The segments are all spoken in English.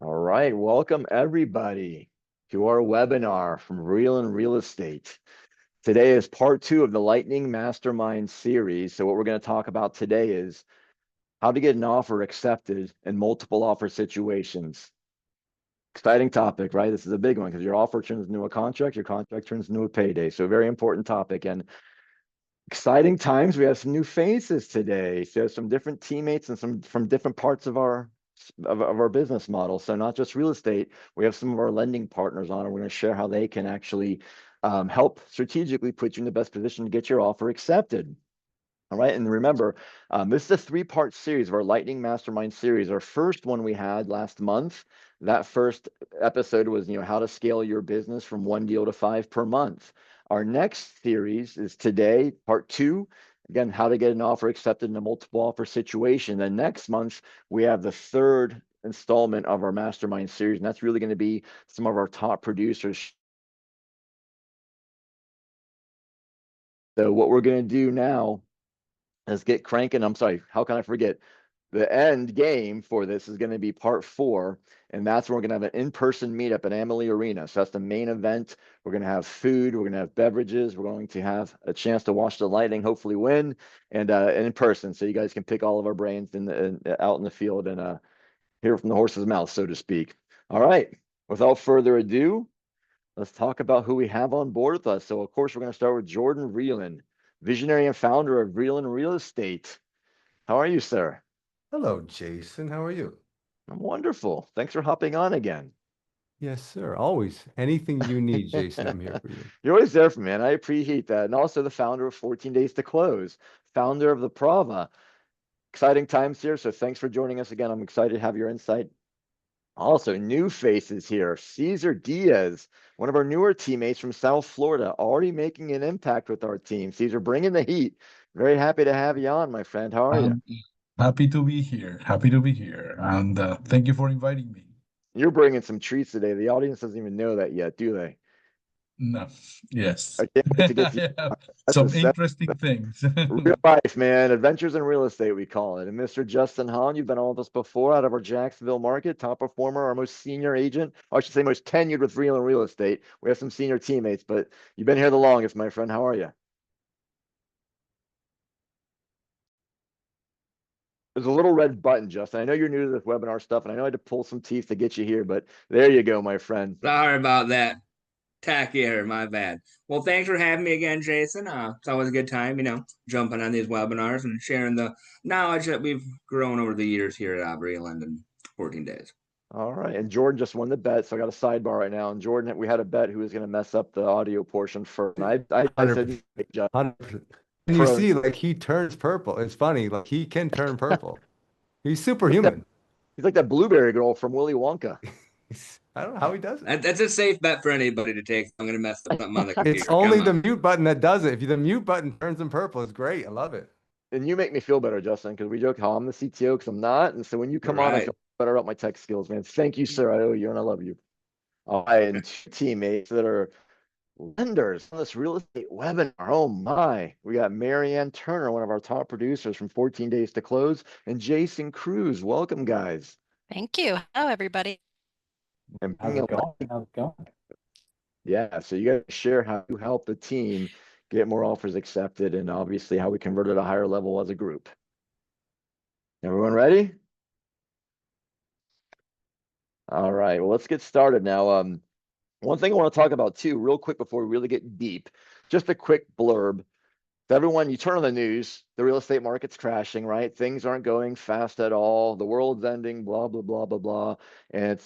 All right, welcome everybody to our webinar from Real and Real Estate. Today is part two of the Lightning Mastermind series. So what we're going to talk about today is how to get an offer accepted in multiple offer situations. Exciting topic, right? This is a big one because your offer turns into a contract, your contract turns into a payday. So a very important topic and exciting times. We have some new faces today. So some different teammates and some from different parts of our business model. So not just real estate, we have some of our lending partners on, and we're going to share how they can actually help strategically put you in the best position to get your offer accepted. All right, and remember, this is a three-part series of our Lightning Mastermind series. Our first one we had last month. That first episode was, how to scale your business from 1 deal to 5 per month. Our next series is today, part two. Again, how to get an offer accepted in a multiple offer situation. Then next month, we have the third installment of our Mastermind series, and that's really going to be some of our top producers. So what we're going to do now is get cranking. I'm sorry, how can I forget? The end game for this is going to be part four, and that's when we're going to have an in-person meetup at Amalie Arena. So that's the main event. We're going to have food, we're going to have beverages, we're going to have a chance to watch the Lightning, hopefully win, and in person. So you guys can pick all of our brains out in the field and hear from the horse's mouth, so to speak. All right, without further ado, let's talk about who we have on board with us. So of course, we're going to start with Jordan Vreeland, visionary and founder of Vreeland Real Estate. How are you, sir? Hello, Jason. How are you? I'm wonderful. Thanks for hopping on again. Yes, sir. Always. Anything you need, Jason, I'm here for you. You're always there for me, and I appreciate that. And also the founder of 14 Days to Close, founder of the Prava. Exciting times here, so thanks for joining us again. I'm excited to have your insight. Also, new faces here. Cesar Diaz, one of our newer teammates from South Florida, already making an impact with our team. Cesar, bringing the heat. Very happy to have you on, my friend. How are you? Um, Happy to be here. Happy to be here. And thank you for inviting me. You're bringing some treats today. The audience doesn't even know that yet, do they? No, yes. I can't wait to get to you. Yeah, That's a some set. interesting things. Real life, man. Adventures in real estate, we call it. And Mr. Justin Hahn, you've been on with us before out of our Jacksonville market, top performer, our most senior agent. Or I should say most tenured with real and real estate. We have some senior teammates, but you've been here the longest, my friend. How are you? There's a little red button, Justin. I know you're new to this webinar stuff, and I know I had to pull some teeth to get you here, but there you go, my friend. Sorry about that. Tacky error, my bad. Well, thanks for having me again, Jason. It's always a good time, jumping on these webinars and sharing the knowledge that we've grown over the years here at Breland in 14 days. All right. And Jordan just won the bet. So I got a sidebar right now. And Jordan, we had a bet who was going to mess up the audio portion first. And I said, 100%. 100%. And you see, like, he turns purple. It's funny. Like, he can turn purple. He's superhuman. He's like that blueberry girl from Willy Wonka. I don't know how he does it. That's a safe bet for anybody to take. I'm going to mess up something on the computer. It's only the mute button that does it. If the mute button turns him purple, it's great. I love it. And you make me feel better, Justin, because we joke how I'm the CTO because I'm not. And so when you come on, I feel better about my tech skills, man. Thank you, sir. I owe you and I love you. All right. And two teammates that are lenders on this real estate webinar. Oh my. We got Marianne Turner, one of our top producers from 14 Days to Close, and Jason Cruz. Welcome, guys. Thank you. Hello, everybody. And How's it going? How's it going? yeah, so you guys share how you help the team get more offers accepted and obviously how we convert at a higher level as a group. Everyone ready? All right, well, let's get started now. One thing I want to talk about too, real quick before we really get deep, just a quick blurb. Everyone, you turn on the news, the real estate market's crashing, right? Things aren't going fast at all. The world's ending, blah, blah, blah, blah, blah. And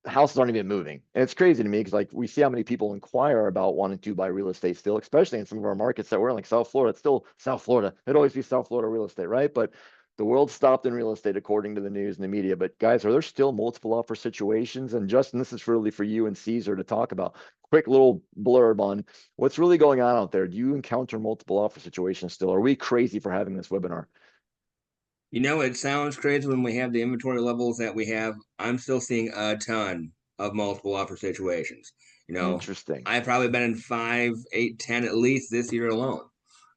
houses aren't even moving. And it's crazy to me because like we see how many people inquire about wanting to buy real estate still, especially in some of our markets that we're in, like South Florida. It's still South Florida. It'd always be South Florida real estate, right? But the world stopped in real estate according to the news and the media. But guys, are there still multiple offer situations? And Justin, this is really for you and Caesar to talk about. Quick little blurb on what's really going on out there. Do you encounter multiple offer situations still? Are we crazy for having this webinar? It sounds crazy when we have the inventory levels that we have. I'm still seeing a ton of multiple offer situations. Interesting. I've probably been in 5, 8, 10 at least this year alone.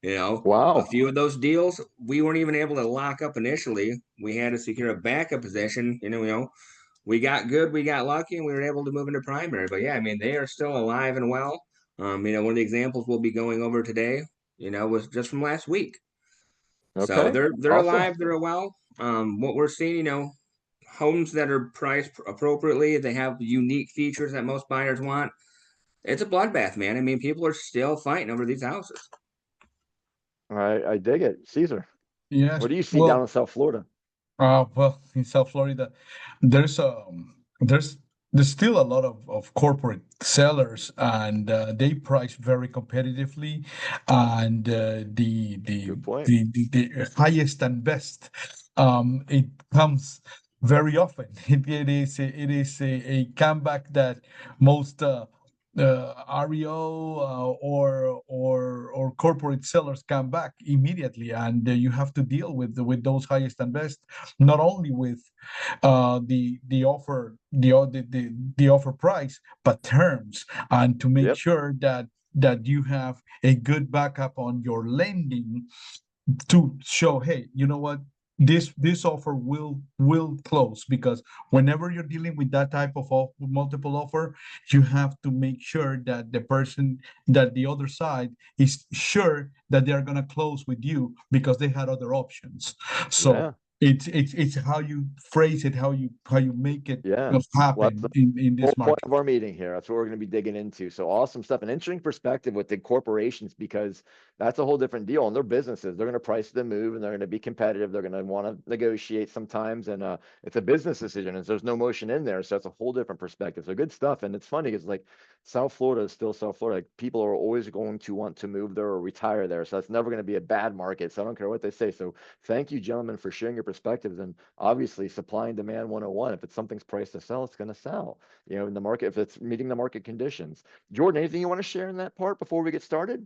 Wow. A few of those deals we weren't even able to lock up initially. We had to secure a backup position, we got good, we got lucky, and we were able to move into primary. But yeah, I mean, they are still alive and well. One of the examples we'll be going over today, was just from last week. So Okay. they're Awesome. alive, they're well. What we're seeing, homes that are priced appropriately, they have unique features that most buyers want. It's a bloodbath, man. I mean, people are still fighting over these houses. All right. I dig it. Caesar, Yes. what do you see down Well, in South Florida? in South Florida, there's there's there's still a lot of corporate sellers, and they price very competitively, and Good point. the highest and best, it comes very often. It is a comeback that most REO or corporate sellers come back immediately, and you have to deal with those highest and best, not only with the offer the offer price, but terms, and to make Yep. sure that you have a good backup on your lending to show, hey, you know what, this offer will close. Because whenever you're dealing with that type of multiple offer, you have to make sure that the other side is sure that they're going to close with you, because they had other options. So Yeah. it's how you phrase it, how you make it Yeah. Well, happen in whole this point market. of our meeting here. That's what we're going to be digging into. So awesome stuff. An interesting perspective with the corporations, because that's a whole different deal. And their businesses, they're going to price the move, and they're going to be competitive. They're going to want to negotiate sometimes. And it's a business decision, and there's no motion in there. So it's a whole different perspective. So good stuff. And it's funny because like South Florida is still South Florida. Like, people are always going to want to move there or retire there. So that's never going to be a bad market. So I don't care what they say. So thank you, gentlemen, for sharing your perspectives. And obviously, supply and demand 101. If it's something's priced to sell, it's going to sell. In the market, if it's meeting the market conditions. Jordan, anything you want to share in that part before we get started?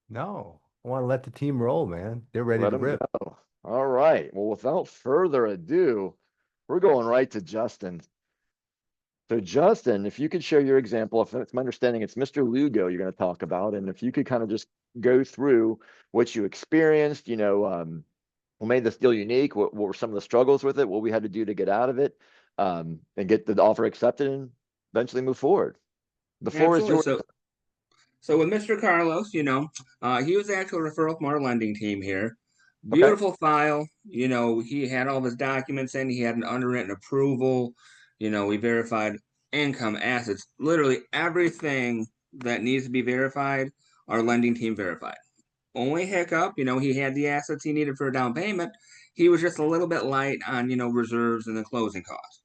No, I want to let the team roll, man. They're ready Let to them rip. go. All right. Well, without further ado, we're going right to Justin. So, Justin, if you could share your example, if it's my understanding, it's Mr. Lugo you're going to talk about, and if you could kind of just go through what you experienced, what made this deal unique, what were some of the struggles with it, what we had to do to get out of it, and get the offer accepted and eventually move forward. The floor is Absolutely. yours. So with Mr. Carlos, he was actually a referral from our lending team here. Okay. Beautiful file. He had all of his documents in. He had an underwritten approval. We verified income, assets, literally everything that needs to be verified. Our lending team verified. Only hiccup, he had the assets he needed for a down payment. He was just a little bit light on, reserves and the closing costs.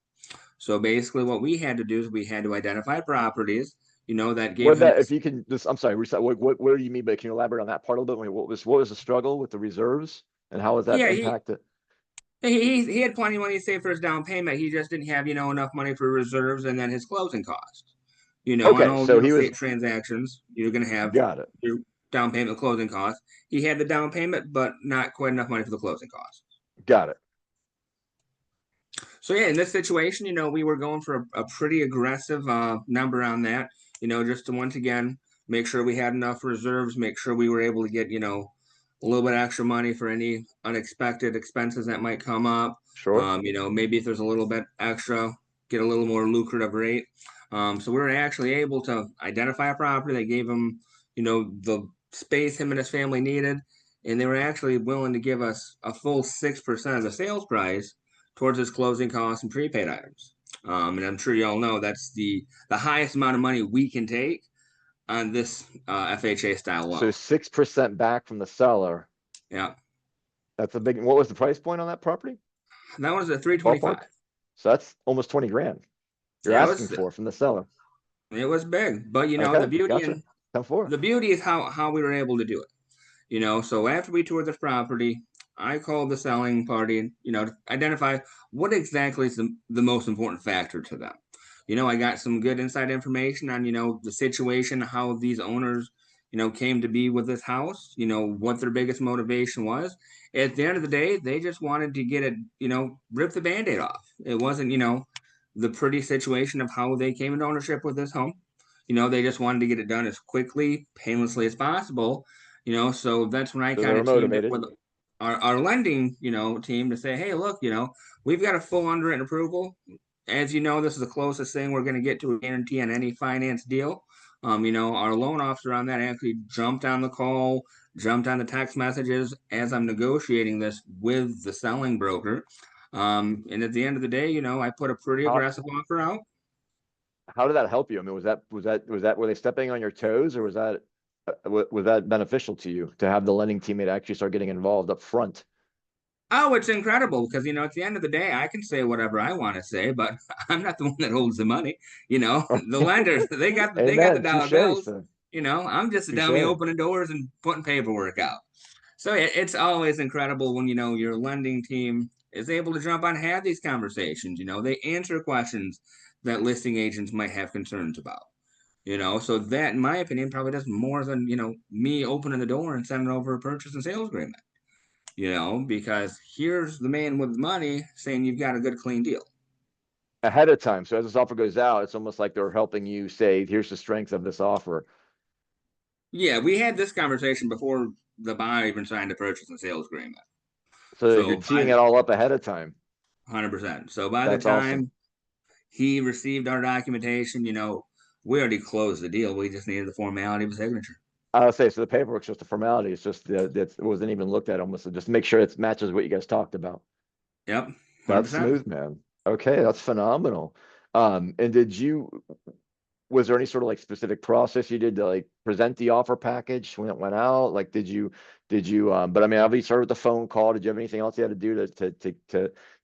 So basically, what we had to do is we had to identify properties, that gave What him. that, if you can just, I'm sorry, what do you mean? But can you elaborate on that part a little bit? What was the struggle with the reserves, and how has that Yeah, impacted? he had plenty of money saved for his down payment. He just didn't have, enough money for reserves and then his closing costs. On Okay, all so real he was, estate transactions, you're going to have got it. your down payment, closing costs. He had the down payment, but not quite enough money for the closing costs. Got it. So yeah, in this situation, we were going for a pretty aggressive number on that. Just to once again make sure we had enough reserves, make sure we were able to get a little bit extra money for any unexpected expenses that might come up. Sure. Maybe if there's a little bit extra, get a little more lucrative rate. So we were actually able to identify a property that gave him, the space him and his family needed, and they were actually willing to give us a full 6% of the sales price towards his closing costs and prepaid items. And I'm sure you all know that's the highest amount of money we can take on this FHA style So loan. 6% back from the seller. Yeah, That's a big. What was the price point on that property? that was a 325. Ballpark. So that's almost 20 grand you're Yeah, asking for from the seller. it was big, but Okay, the beauty gotcha. 10-4. the beauty is how we were able to do it. So after we toured this property, I called the selling party, to identify what exactly is the most important factor to them. I got some good inside information on, the situation, how these owners, came to be with this house, what their biggest motivation was. At the end of the day, they just wanted to get it, rip the Band-Aid off. It wasn't, the pretty situation of how they came into ownership with this home. They just wanted to get it done as quickly, painlessly as possible. So that's when I So they kind were of teamed up motivated. with our lending, team to say, hey, look, we've got a full underwritten approval. as you know, this is the closest thing we're going to get to a guarantee on any finance deal. Our loan officer on that actually jumped on the call, jumped on the text messages as I'm negotiating this with the selling broker. And at the end of the day, I put a pretty How, aggressive offer out. how did that help you? I mean, were they stepping on your toes, or was that beneficial to you to have the lending teammate actually start getting involved up front? Oh, it's incredible because at the end of the day, I can say whatever I want to say, but I'm not the one that holds the money. The lenders, they got the Amen. dollar Touche, bills. sir. I'm just a dummy Touche. opening doors and putting paperwork out. So it's always incredible when your lending team is able to jump on and have these conversations. They answer questions that listing agents might have concerns about. So that, in my opinion, probably does more than me opening the door and sending over a purchase and sales agreement. Because here's the man with money saying you've got a good, clean deal. Ahead of time. So as this offer goes out, it's almost like they're helping you say, here's the strengths of this offer. Yeah, we had this conversation before the buyer even signed a purchase and sales agreement. So you're So teeing it all up ahead of time. 100%. So by the That's awesome. time he received our documentation, we already closed the deal. We just needed the formality of a signature. I'll say, so the paperwork's just a formality. It's just it wasn't even looked at almost. Just make sure it matches what you guys talked about. Yep, 100%. That's smooth, man. Okay, that's phenomenal. And was there any sort of like specific process you did to like present the offer package when it went out? Like, but I mean, obviously you started with the phone call. Did you have anything else you had to do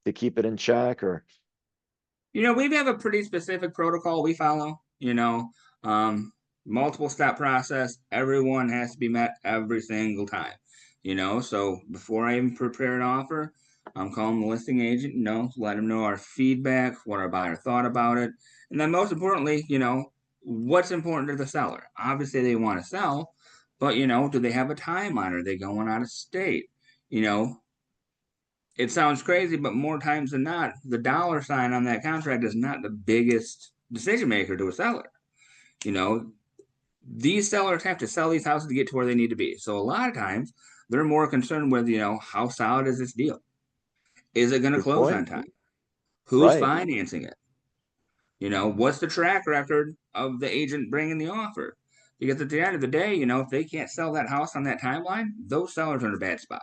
to keep it in check, or? We have a pretty specific protocol we follow, multiple step process. Everyone has to be met every single time, so before I even prepare an offer, I'm calling the listing agent, let them know our feedback, what our buyer thought about it. And then most importantly, what's important to the seller. Obviously they want to sell, but do they have a timeline? Are they going out of state? It sounds crazy, but more times than not, the dollar sign on that contract is not the biggest decision maker to a seller. These sellers have to sell these houses to get to where they need to be. So a lot of times they're more concerned with, how solid is this deal? Is it going to Good close on point. time? Who's Right. financing it? What's the track record of the agent bringing the offer? Because at the end of the day, if they can't sell that house on that timeline, those sellers are in a bad spot.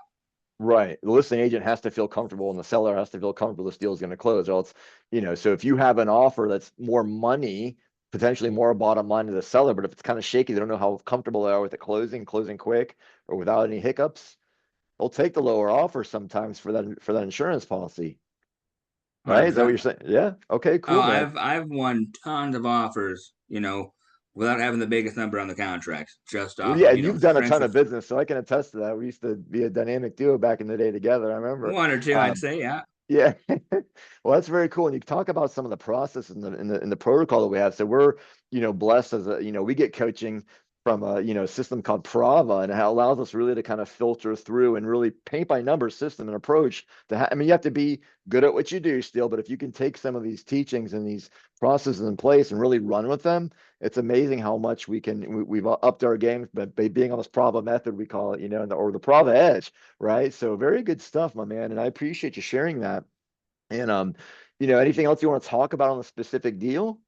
Right. The listing agent has to feel comfortable and the seller has to feel comfortable this deal is going to close. Or else, so if you have an offer that's more money, potentially more bottom line to the seller, but if it's kind of shaky, they don't know how comfortable they are with it closing quick or without any hiccups, they'll take the lower offer sometimes for that insurance policy. Right? Is that what you're 100%. saying? Yeah. Okay, Oh, cool, man. I've won tons of offers, without having the biggest number on the contract, just Well, off yeah, of, and you've done a strength ton of of business, so I can attest to that. We used to be a dynamic duo back in the day together. I remember. one or two, I'd say, yeah. Yeah. Well, that's very cool. And you talk about some of the process and the protocol that we have. So we're, blessed as we get coaching from a, system called Prava, and it allows us really to kind of filter through and really paint by numbers system and approach I mean, you have to be good at what you do still, but if you can take some of these teachings and these processes in place and really run with them, it's amazing how much we've upped our game, but by being on this Prava method, we call it, or the Prava edge. Right. So very good stuff, my man. And I appreciate you sharing that. And anything else you want to talk about on the specific deal?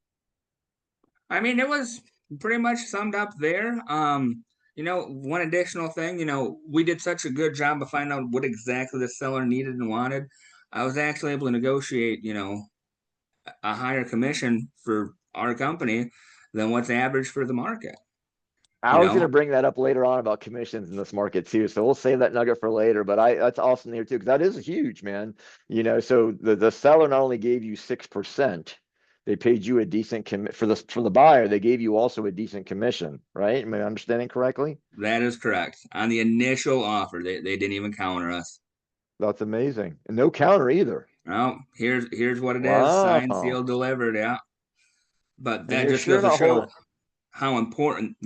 I mean, it was pretty much summed up there. One additional thing, we did such a good job of finding out what exactly the seller needed and wanted. I was actually able to negotiate, a higher commission for our company than what's average for the market. I You was going to know, bring that up later on about commissions in this market too. So we'll save that nugget for later, but that's awesome here too, because that is huge, man. So the seller not only gave you 6%, they paid you a decent for the buyer. They gave you also a decent commission, right? Am I understanding correctly? that is correct. On the initial offer, they didn't even counter us. That's amazing. And no counter either. Oh, here's what it is. Signed, Wow. sealed, delivered. Yeah. But And that you're just sure goes to not show holding. how important,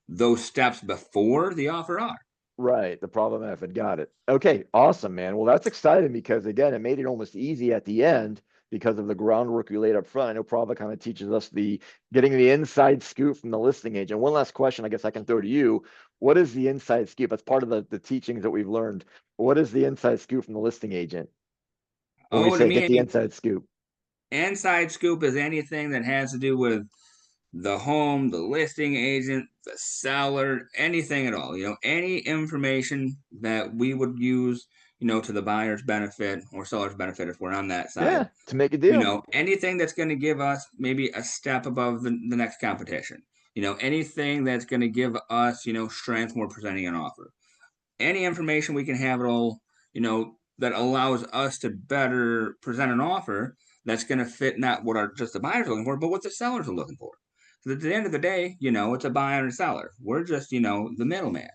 those steps before the offer are. Right, the problem method. Got it. Okay, awesome, man. Well, that's exciting because again, it made it almost easy at the end because of the groundwork we laid up front. I know Prava kind of teaches us the getting the inside scoop from the listing agent. One last question, I guess I can throw to you. What is the inside scoop? That's part of the teachings that we've learned. What is the inside scoop from the listing agent when we Oh, to say me, get I the mean, inside scoop? inside scoop is anything that has to do with the home, the listing agent, the seller, anything at all. Any information that we would use, to the buyer's benefit or seller's benefit if we're on that side. Yeah, to make a deal. Anything that's going to give us maybe a step above the next competition. Anything that's going to give us, strength when we're presenting an offer. Any information we can have at all, that allows us to better present an offer that's going to fit not what just the buyers are looking for, but what the sellers are looking for. So at the end of the day, it's a buyer and a seller. We're just, the middleman.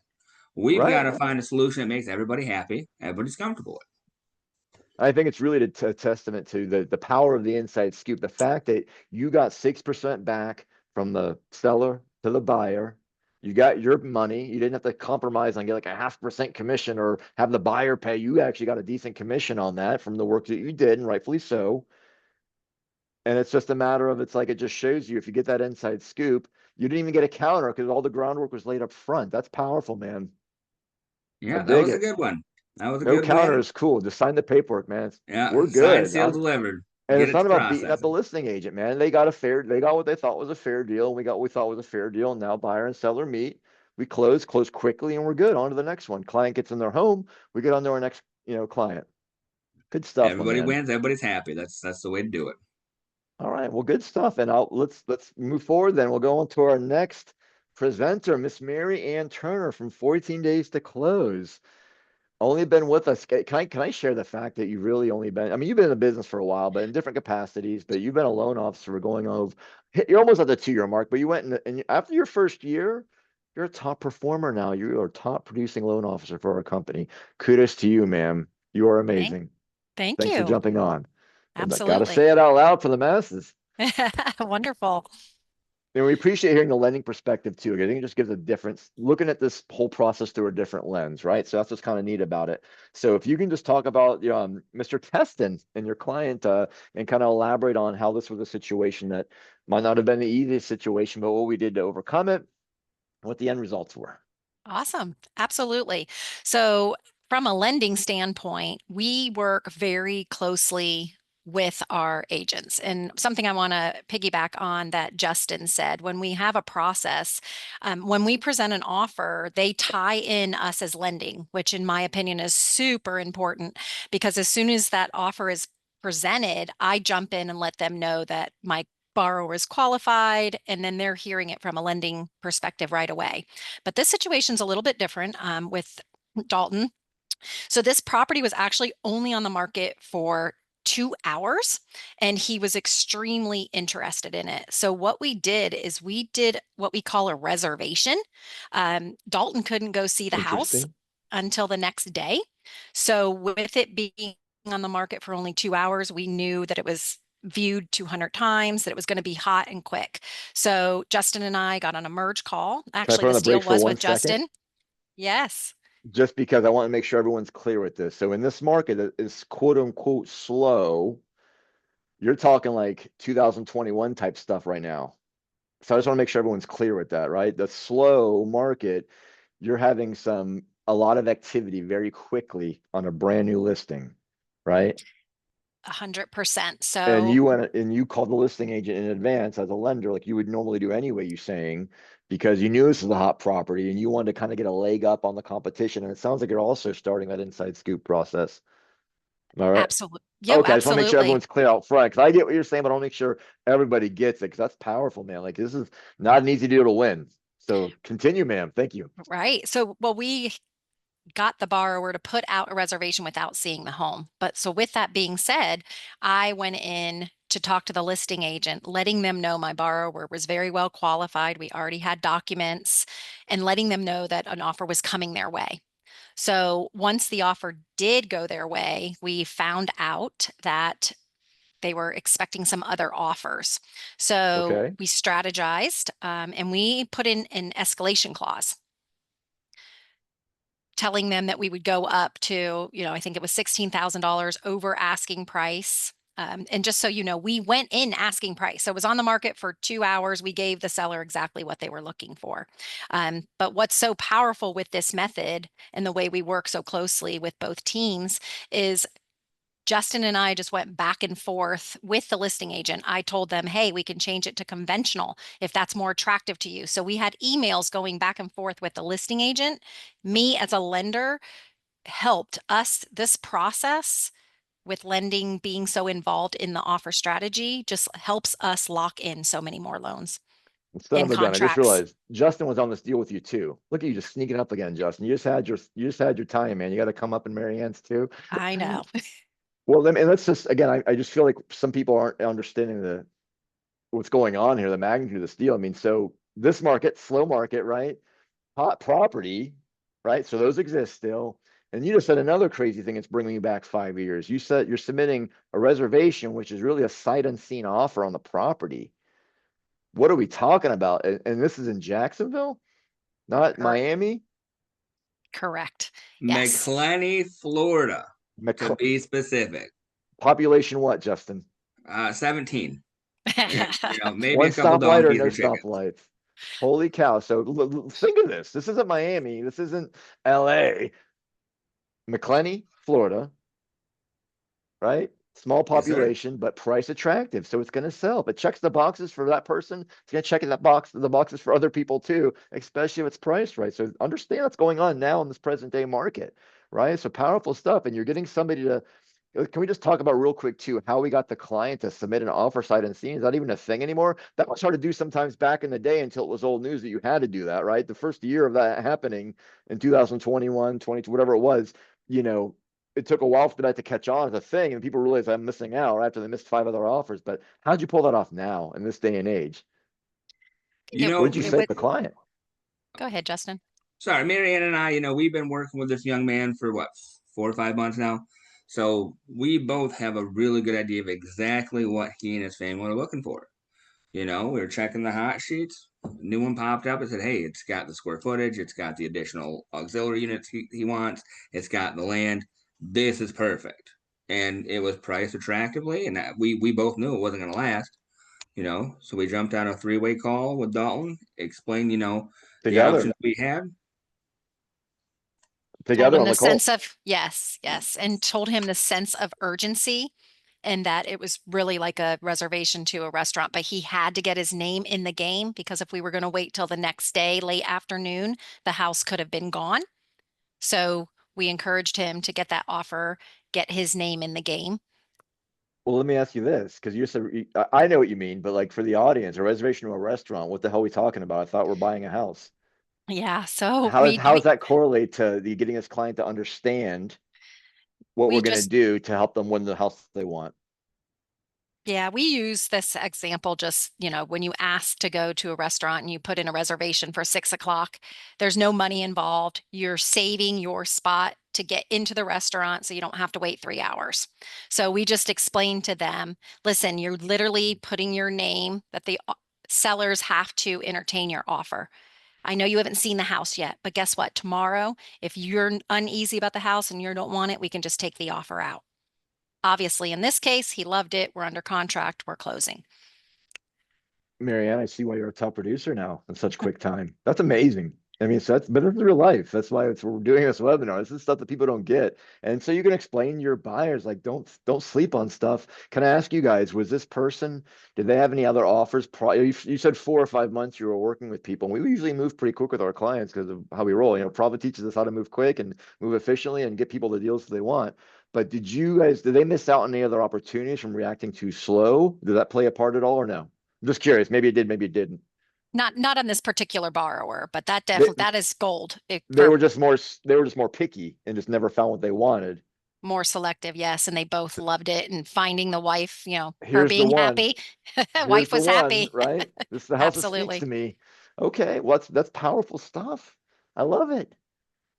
We've got to Right. find a solution that makes everybody happy, everybody's comfortable with. I think it's really a testament to the power of the inside scoop. The fact that you got 6% back from the seller to the buyer. You got your money. You didn't have to compromise on get like a 0.5% commission or have the buyer pay. You actually got a decent commission on that from the work that you did, and rightfully so. And it's just a matter of, it's like, it just shows you, if you get that inside scoop, you didn't even get a counter because all the groundwork was laid up front. That's powerful, man. I Yeah, that dig was a it. good one. That was a No good counter win. is cool. Just sign the paperwork, man. Yeah, We're signed, good. sealed, delivered. And Get it's it not to about beating up the processing. listing agent, man. They got what they thought was a fair deal. And we got what we thought was a fair deal. And now buyer and seller meet. We close quickly, and we're good. On to the next one. Client gets in their home. We get on to our next, client. Good stuff, my Everybody man. wins, everybody's happy. That's the way to do it. All right, well, good stuff. And let's move forward then. We'll go on to our next presenter, Miss Mary Ann Turner from 14 Days to Close. Only been with us. Can I share the fact that you've really only been, I mean, you've been in the business for a while, but in different capacities, but you've been a loan officer for going over, you're almost at the 2-year mark, but you went and after your first year, you're a top performer now. You are a top producing loan officer for our company. Kudos to you, ma'am. You are amazing. Thank Thanks for you. jumping on. And I gotta Absolutely. say it out loud for the masses. Wonderful. And we appreciate hearing the lending perspective too. I think it just gives a difference, looking at this whole process through a different lens, right? So that's what's kind of neat about it. So if you can just talk about Mr. Teston and your client, and kind of elaborate on how this was a situation that might not have been the easiest situation, but what we did to overcome it, what the end results were. Awesome. Absolutely. So from a lending standpoint, we work very closely with our agents. And something I want to piggyback on that Justin said, when we have a process, when we present an offer, they tie in us as lending, which in my opinion is super important, because as soon as that offer is presented, I jump in and let them know that my borrower is qualified, and then they're hearing it from a lending perspective right away. But this situation's a little bit different with Dalton. So this property was actually only on the market for 2 hours, and he was extremely interested in it. So what we did is we did what we call a reservation. Dalton couldn't go see the house Interesting. until the next day. So with it being on the market for only 2 hours, we knew that it was viewed 200 times, that it was going to be hot and quick. So Justin and I got on a merge call. Can I Actually, put on the this deal brakes for was one with second? Justin. Yes. Just because I want to make sure everyone's clear with this. So in this market that is quote unquote slow, you're talking like 2021 type stuff right now. So I just want to make sure everyone's clear with that, right? The slow market, you're having a lot of activity very quickly on a brand new listing, right? 100%. And So you went and you called the listing agent in advance as a lender, like you would normally do anyway, you saying, because you knew this was a hot property and you wanted to kind of get a leg up on the competition. And it sounds like you're also starting that inside scoop process. All right. absolutely. Yep, Okay, I just want to make sure absolutely. everyone's clear out front, because I get what you're saying, but I want to make sure everybody gets it, because that's powerful, man. Like, this is not an easy deal to win. So continue, ma'am. Thank you. Right. So, well, we got the borrower to put out a reservation without seeing the home. But so with that being said, I went in to talk to the listing agent, letting them know my borrower was very well qualified. We already had documents, and letting them know that an offer was coming their way. So once the offer did go their way, we found out that they were expecting some other offers. So Okay. we strategized, and we put in an escalation clause, telling them that we would go up to, I think it was $16,000 over asking price. And just so you know, we went in asking price. So it was on the market for 2 hours. We gave the seller exactly what they were looking for. But what's so powerful with this method and the way we work so closely with both teams is Justin and I just went back and forth with the listing agent. I told them, hey, we can change it to conventional if that's more attractive to you. So we had emails going back and forth with the listing agent. Me as a lender helped us, this process with lending being so involved in the offer strategy just helps us lock in so many more loans Son and of a gun, I just contracts. realized Justin was on this deal with you too. Look at you just sneaking up again, Justin. You just had your time, man. You got to come up in Marianne's too. I know. Well, let's just again, I just feel like some people aren't understanding what's going on here, the magnitude of this deal. I mean, so this market, slow market, right? Hot property, right? So those exist still. And you just said another crazy thing that's bringing you back 5 years. You said you're submitting a reservation, which is really a sight unseen offer on the property. What are we talking about? And this is in Jacksonville, not Miami? Correct. Yes. McClenny, Florida, to be specific. Population what, Justin? 17. Maybe One a couple stoplight or donkeys no or chickens. stoplights? Holy cow. So think of this. This isn't Miami. This isn't LA. McClenny, Florida, right? Small population, but price attractive. So it's going to sell. If it checks the boxes for that person, it's going to check the boxes for other people too, especially if it's priced right. So understand what's going on now in this present day market, right? So powerful stuff. And you're getting somebody to, can we just talk about real quick too, how we got the client to submit an offer sight unseen? Is that even a thing anymore? That was hard to do sometimes back in the day until it was old news that you had to do that, right? The first year of that happening in 2021, 22, whatever it was, it took a while for that to catch on as a thing, and people realize I'm missing out after they missed 5 other offers. But how'd you pull that off now in this day and age? What did you say to the client? Go ahead, Justin. Sorry, Marianne and I, we've been working with this young man for 4 or 5 months now. So we both have a really good idea of exactly what he and his family are looking for. We were checking the hot sheets. New one popped up and said, hey, it's got the square footage. It's got the additional auxiliary units he wants. It's got the land. This is perfect. And it was priced attractively. And we both knew it wasn't going to last, So we jumped on a 3-way call with Dalton, explained, the options we had. Together on the sense of, yes, and told him the sense of urgency and that it was really like a reservation to a restaurant, but he had to get his name in the game because if we were going to wait till the next day, late afternoon, the house could have been gone. So we encouraged him to get that offer, get his name in the game. Well, let me ask you this, because you said, I know what you mean, but like for the audience, a reservation to a restaurant, what the hell are we talking about? I thought we're buying a house. Yeah. So how does that correlate to the getting this client to understand what we're going to do to help them win the house they want? Yeah, we use this example just, when you ask to go to a restaurant and you put in a reservation for 6 o'clock, there's no money involved. You're saving your spot to get into the restaurant so you don't have to wait 3 hours. So we just explained to them, listen, you're literally putting your name that the sellers have to entertain your offer. I know you haven't seen the house yet, but guess what? Tomorrow, if you're uneasy about the house and you don't want it, we can just take the offer out. Obviously, in this case, he loved it. We're under contract. We're closing. Marianne, I see why you're a top producer now in such quick time. That's amazing. I mean, but it's real life. That's why we're doing this webinar. This is stuff that people don't get. And so you can explain to your buyers, like, don't sleep on stuff. Can I ask you guys, was this person, did they have any other offers? You said 4 or 5 months you were working with people. And we usually move pretty quick with our clients because of how we roll. Prava teaches us how to move quick and move efficiently and get people the deals they want. But did they miss out on any other opportunities from reacting too slow? Did that play a part at all or no? I'm just curious. Maybe it did, maybe it didn't. Not on this particular borrower, but that definitely that is gold. They were just more picky and just never found what they wanted. More selective, yes, and they both loved it. And finding the wife, her Here's being the one. happy, Here's wife the was one, happy. right? This is the house that speaks Absolutely. to me. Okay, well, that's powerful stuff. I love it.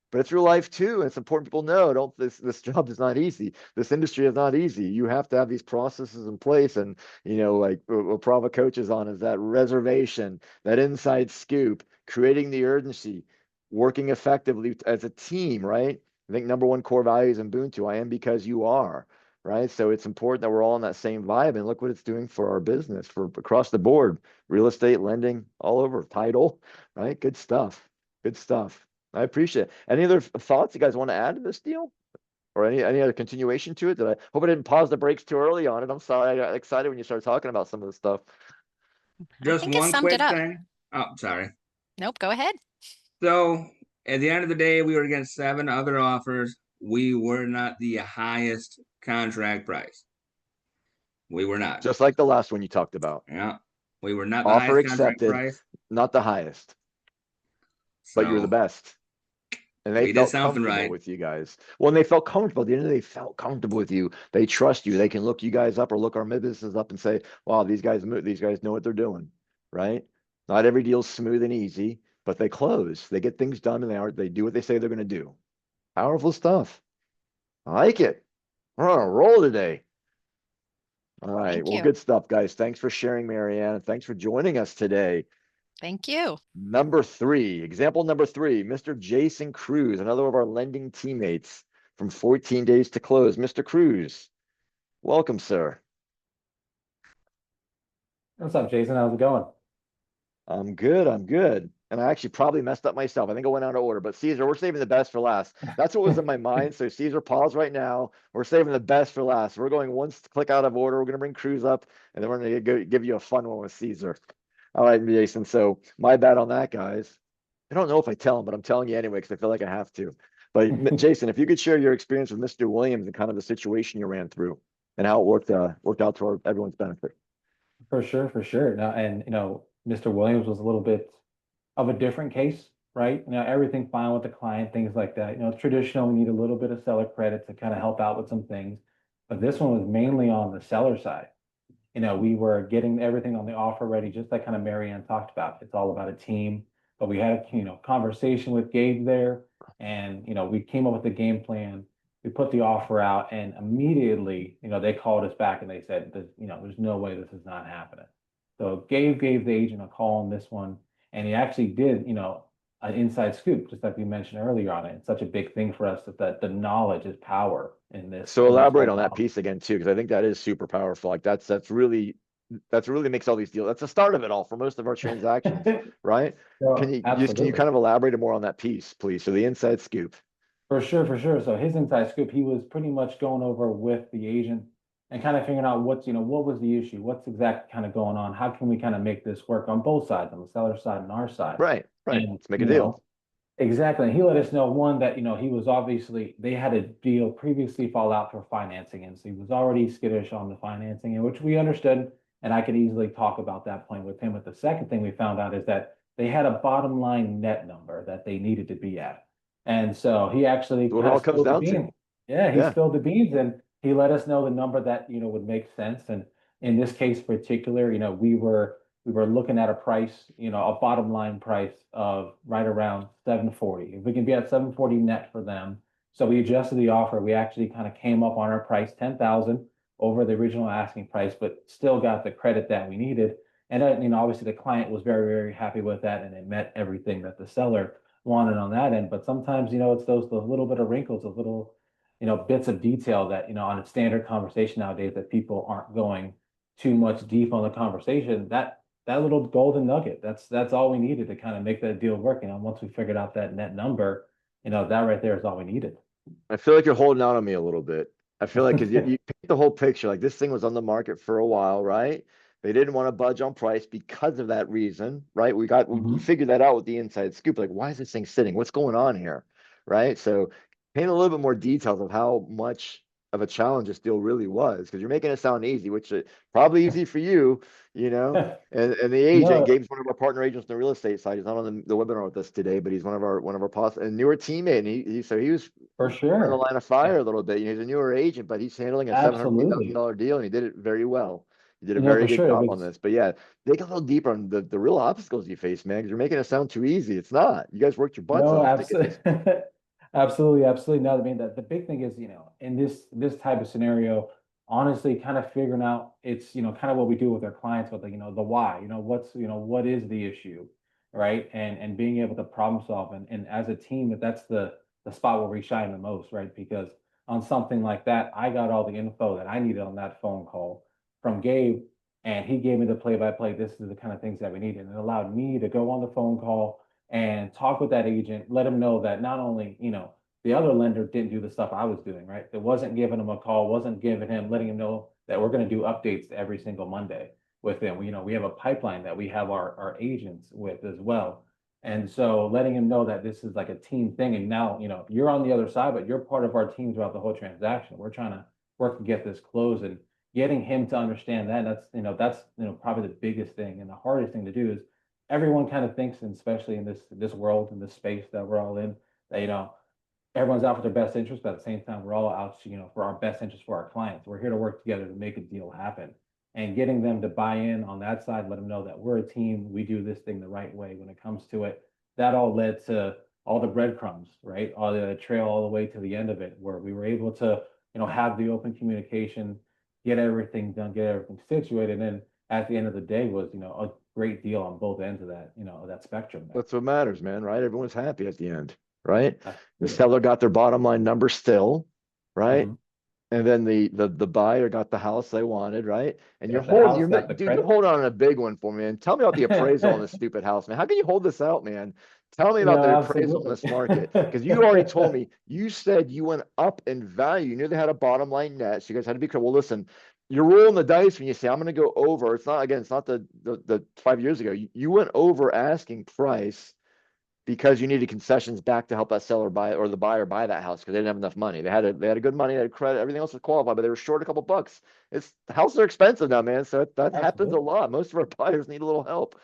But it's real life too. And it's important people know, this job is not easy. This industry is not easy. You have to have these processes in place. And, like what Prava coaches on is that reservation, that inside scoop, creating the urgency, working effectively as a team, right? I think number one core value is Ubuntu. I am because you are, right? So it's important that we're all on that same vibe. And look what it's doing for our business, for across the board, real estate, lending, all over, title, right? Good stuff. Good stuff. I appreciate it. Any other thoughts you guys want to add to this deal? or any other continuation to it? Did I hope I didn't pause the brakes too early on it? I'm sorry. I got excited when you started talking about some of the stuff. I Just think it one summed it quick up. thing. Oh, sorry. Nope, go ahead. So at the end of the day, we were against 7 other offers. We were not the highest contract price. We were not. Just like the last one you talked about. Yeah. We were not the Offer highest contract accepted, price. not the highest, but you're the So best. And they we did felt something comfortable right. with you guys. Well, and they felt comfortable. At the end of the day, they felt comfortable with you. They trust you. They can look you guys up or look our businesses up and say, wow, these guys know what they're doing, right? Not every deal's smooth and easy, but they close. They get things done and they do what they say they're going to do. Powerful stuff. I like it. We're on a roll today. All right. Thank Well, you. good stuff, guys. Thanks for sharing, Marianne. Thanks for joining us today. Thank you. Example number 3, Mr. Jason Cruz, another of our lending teammates from 14 days to close. Mr. Cruz, welcome, sir. What's up, Jason? How's it going? I'm good. I'm good. And I actually probably messed up myself. I think I went out of order, but Caesar, we're saving the best for last. That's what was in my mind. So Caesar, pause right now. We're saving the best for last. We're going one click out of order. We're going to bring Cruz up, and then we're going to give you a fun one with Caesar. All right, Jason. So my bad on that, guys. I don't know if I tell him, but I'm telling you anyway because I feel like I have to. But Jason, if you could share your experience with Mr. Williams and kind of the situation you ran through and how it worked out to everyone's benefit. For sure, for sure. Now, and Mr. Williams was a little bit of a different case, right? Everything fine with the client, things like that. Traditional, we need a little bit of seller credit to kind of help out with some things, but this one was mainly on the seller side. We were getting everything on the offer ready, just like kind of Marianne talked about. It's all about a team, but we had a conversation with Gabe there, and we came up with a game plan. We put the offer out, and immediately, they called us back and they said, there's no way this is not happening. So Gabe gave the agent a call on this one, and he actually did, an inside scoop, just like we mentioned earlier on it. It's such a big thing for us that the knowledge is power in this. So elaborate on that model. piece again too, because I think that is super powerful. Like that's really makes all these deals. That's the start of it all for most of our transactions, right? So, Can you absolutely. kind of elaborate more on that piece, please? So the inside scoop. For sure, for sure. So his inside scoop, he was pretty much going over with the agent and kind of figuring out what was the issue, what's exactly kind of going on, how can we kind of make this work on both sides, on the seller side and our side. Right. And, Let's make a deal. Exactly. And he let us know, one, that he was obviously, they had a deal previously fall out for financing, and so he was already skittish on the financing, and which we understood, and I could easily talk about that point with him. But the second thing we found out is that they had a bottom line net number that they needed to be at. And so he actually What it all comes down to. Yeah, he spilled the beans, and he let us know the number that would make sense. And in this case particular, we were looking at a price, a bottom line price of right around 740. If we can be at 740 net for them. So we adjusted the offer. We actually kind of came up on our price, 10,000 over the original asking price, but still got the credit that we needed. And obviously the client was very, very happy with that, and it met everything that the seller wanted on that end. But sometimes, it's those little bit of wrinkles, those little, bits of detail that, on a standard conversation nowadays that people aren't going too much deep on the conversation. That little golden nugget, that's all we needed to kind of make that deal work. Once we figured out that net number, that right there is all we needed. I feel like you're holding out on me a little bit. I feel like because you paint the whole picture, like this thing was on the market for a while, right? They didn't want to budge on price because of that reason, right? We figured that out with the inside scoop. Like, why is this thing sitting? What's going on here, right? So paint a little bit more details of how much of a challenge this deal really was, because you're making it sound easy, which is probably easy for you, and the agent, Gabe's one of our partner agents on the real estate side. He's not on the webinar with us today, but he's one of our and newer teammate, and he was for sure on the line of fire a little bit. He's a newer agent, but he's handling a $750,000 deal, and he did it very well. You did a very good job on this. But yeah, dig a little deeper on the real obstacles you face, man, because you're making it sound too easy. It's not. You guys worked your butts off. Absolutely. Absolutely. No, I mean, the big thing is, in this type of scenario, honestly, kind of figuring out it's, kind of what we do with our clients with the why, what is the issue, right? And being able to problem solve. And as a team, that's the spot where we shine the most, right? Because on something like that, I got all the info that I needed on that phone call from Gabe, and he gave me the play-by-play. This is the kind of things that we needed. And it allowed me to go on the phone call and talk with that agent, let him know that not only, the other lender didn't do the stuff I was doing, right? It wasn't giving him a call, wasn't letting him know that we're going to do updates every single Monday with him. We have a pipeline that we have our agents with as well. And so letting him know that this is like a team thing. And now, you're on the other side, but you're part of our team throughout the whole transaction. We're trying to work to get this closed, and getting him to understand that. That's probably the biggest thing and the hardest thing to do is everyone kind of thinks, and especially in this world, in this space that we're all in, that, everyone's out for their best interest, but at the same time, we're all out, for our best interest for our clients. We're here to work together to make a deal happen. And getting them to buy in on that side, let them know that we're a team, we do this thing the right way when it comes to it. That all led to all the breadcrumbs, right? All the trail all the way to the end of it, where we were able to, have the open communication, get everything done, get everything situated. And at the end of the day was, a great deal on both ends of that, that spectrum there. That's what matters, man, right? Everyone's happy at the end, right? The Absolutely. seller got their bottom line number still, right? Mhm. And then the buyer got the house they wanted, right? And Got the house, got the dude, you credit. hold on a big one for me, and tell me about the appraisal on this stupid house, man. How can you hold this out, man? Tell me about the appraisal in this market, because you already told me, you said you went up in value. You knew they had a bottom line net, so you guys had to be careful. Well, listen, you're rolling the dice when you say I'm going to go over. It's not the 5 years ago. You went over asking price because you needed concessions back to help that seller buy or the buyer buy that house because they didn't have enough money. They had a good money, they had credit, everything else was qualified, but they were short a couple bucks. Houses are expensive now, man. So that happens a lot. Most of our buyers need a little help.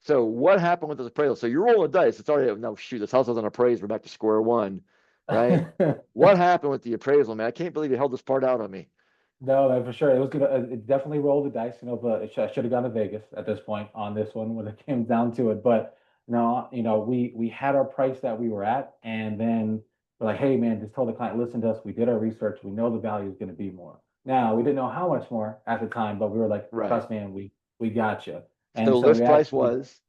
So what happened with this appraisal? So you're rolling the dice. It's already, no, shoot, this house wasn't appraised. We're back to square one, right? What happened with the appraisal, man? I can't believe you held this part out on me. No, man, for sure. It was gonna. It definitely rolled the dice, but I should have gone to Vegas at this point on this one when it came down to it. But no, we had our price that we were at, and then we're like, hey, man, just told the client, listen to us. We did our research. We know the value is going to be more. Now we didn't know how much more at the time, but we were like, Right. trust, man, we got you. And So so list we price actually, was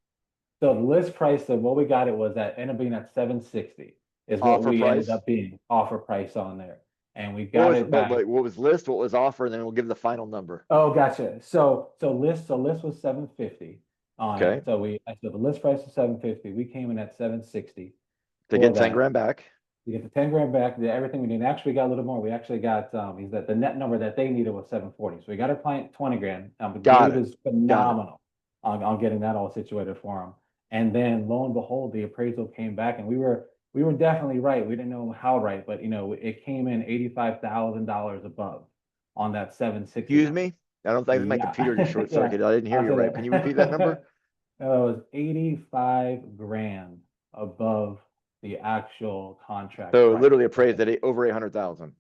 so the list price of what we got, it was at ended up being at 760 is what offer we ended price. up being offer price on there, and we What got was, it back. what was list? What was offer? And then we'll give the final number. Oh, gotcha. So list was 750 on Okay. it. So the list price was 750. We came in at 760 To for get 10 that. grand back. We get the 10 grand back, did everything we need. Actually, we got a little more. We actually got is that the net number that they needed was 740. So we got our client 20 grand. But Got Gabe it. is phenomenal on getting that all situated for him. And then lo and behold, the appraisal came back, and we were definitely right. We didn't know how right, but it came in $85,000 above on that 760. Excuse me? I don't think my Yeah. computer just short Yeah. circuited. I didn't hear I'll you say right. that. Can you repeat that number? No, it was 85 grand above the actual contract So price. literally appraised at over 800,000.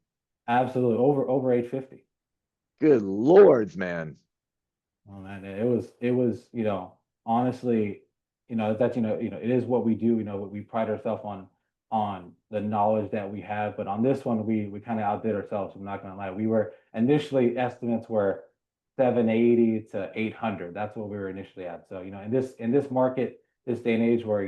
Absolutely. Over 850. Good lords, man. Oh man, it was, honestly, that's, it is what we do. We pride ourselves on the knowledge that we have, but on this one, we kind of outdid ourselves. I'm not gonna lie. We were initially estimates were 780 to 800. That's what we were initially at. So, in this market, this day and age where,